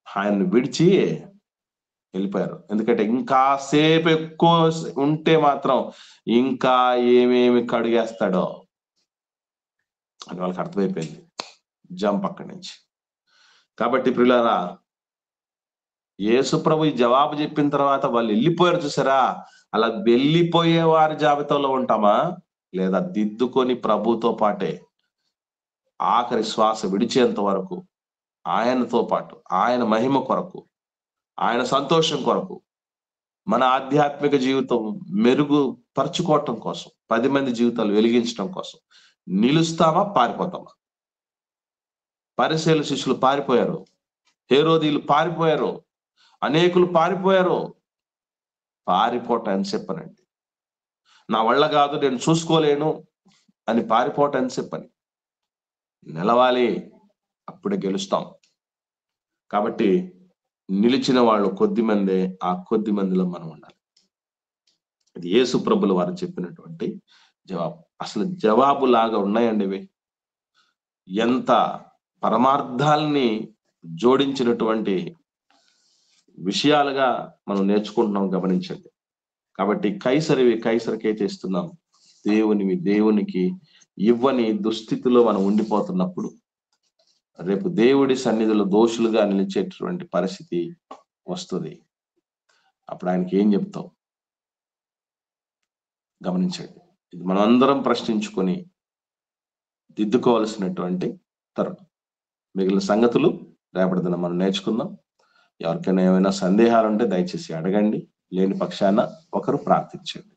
ఆయన్ని విడిచి వెళ్ళిపోయారు. ఎందుకంటే ఇంకాసేపు ఎక్కువ ఉంటే మాత్రం ఇంకా ఏమేమి కడిగేస్తాడో అని వాళ్ళకి అర్థమైపోయింది. జంప్ అక్కడి నుంచి. కాబట్టి ప్రియులారా, యేసు ప్రభు ఈ జవాబు చెప్పిన తర్వాత వాళ్ళు వెళ్ళిపోయారు చూసారా? అలా వెళ్ళిపోయే వారి జాబితాలో ఉంటామా, లేదా దిద్దుకొని ప్రభుతో పాటే ఆఖరి శ్వాస విడిచేంత వరకు ఆయనతో పాటు, ఆయన మహిమ కొరకు, ఆయన సంతోషం కొరకు, మన ఆధ్యాత్మిక జీవితం మెరుగుపరుచుకోవటం కోసం, 10 మంది జీవితాలు వెలిగించడం కోసం నిలుస్తామా, పారిపోతామా? పరిసయ్యుల శిష్యులు పారిపోయారు, హేరోదీయులు పారిపోయారు, అనేకులు పారిపోయారు. పారిపోవటం అని చెప్పనండి. నా వల్ల కాదు, నేను చూసుకోలేను అని పారిపోవటం అని చెప్పని. నిలవాలి, అప్పుడే గెలుస్తాం. కాబట్టి నిలిచిన వాళ్ళు కొద్ది మందే, ఆ కొద్ది మందిలో మనం ఉండాలి. ఇది యేసు ప్రభుల వారు చెప్పినటువంటి జవాబు. అసలు జవాబు లాగా ఉన్నాయండి ఇవి. ఎంత పరమార్థాల్ని జోడించినటువంటి విషయాలుగా మనం నేర్చుకుంటున్నాం, గమనించండి. కాబట్టి కైసరివి కైసరికైతే ఇస్తున్నాం, దేవునివి దేవునికి ఇవ్వని దుస్థితిలో మనం ఉండిపోతున్నప్పుడు రేపు దేవుడి సన్నిధిలో దోషులుగా నిలిచేటటువంటి పరిస్థితి వస్తుంది. అప్పుడు ఆయనకి ఏం చెప్తాం? గమనించండి. ఇది మనం అందరం ప్రశ్నించుకొని దిద్దుకోవాల్సినటువంటి తరుణం. మిగిలిన సంగతులు రేపటి దినం మనం నేర్చుకుందాం. ఎవరికైనా ఏమైనా సందేహాలు ఉంటే దయచేసి అడగండి. లేని పక్షాన ఒకరు ప్రార్థించండి.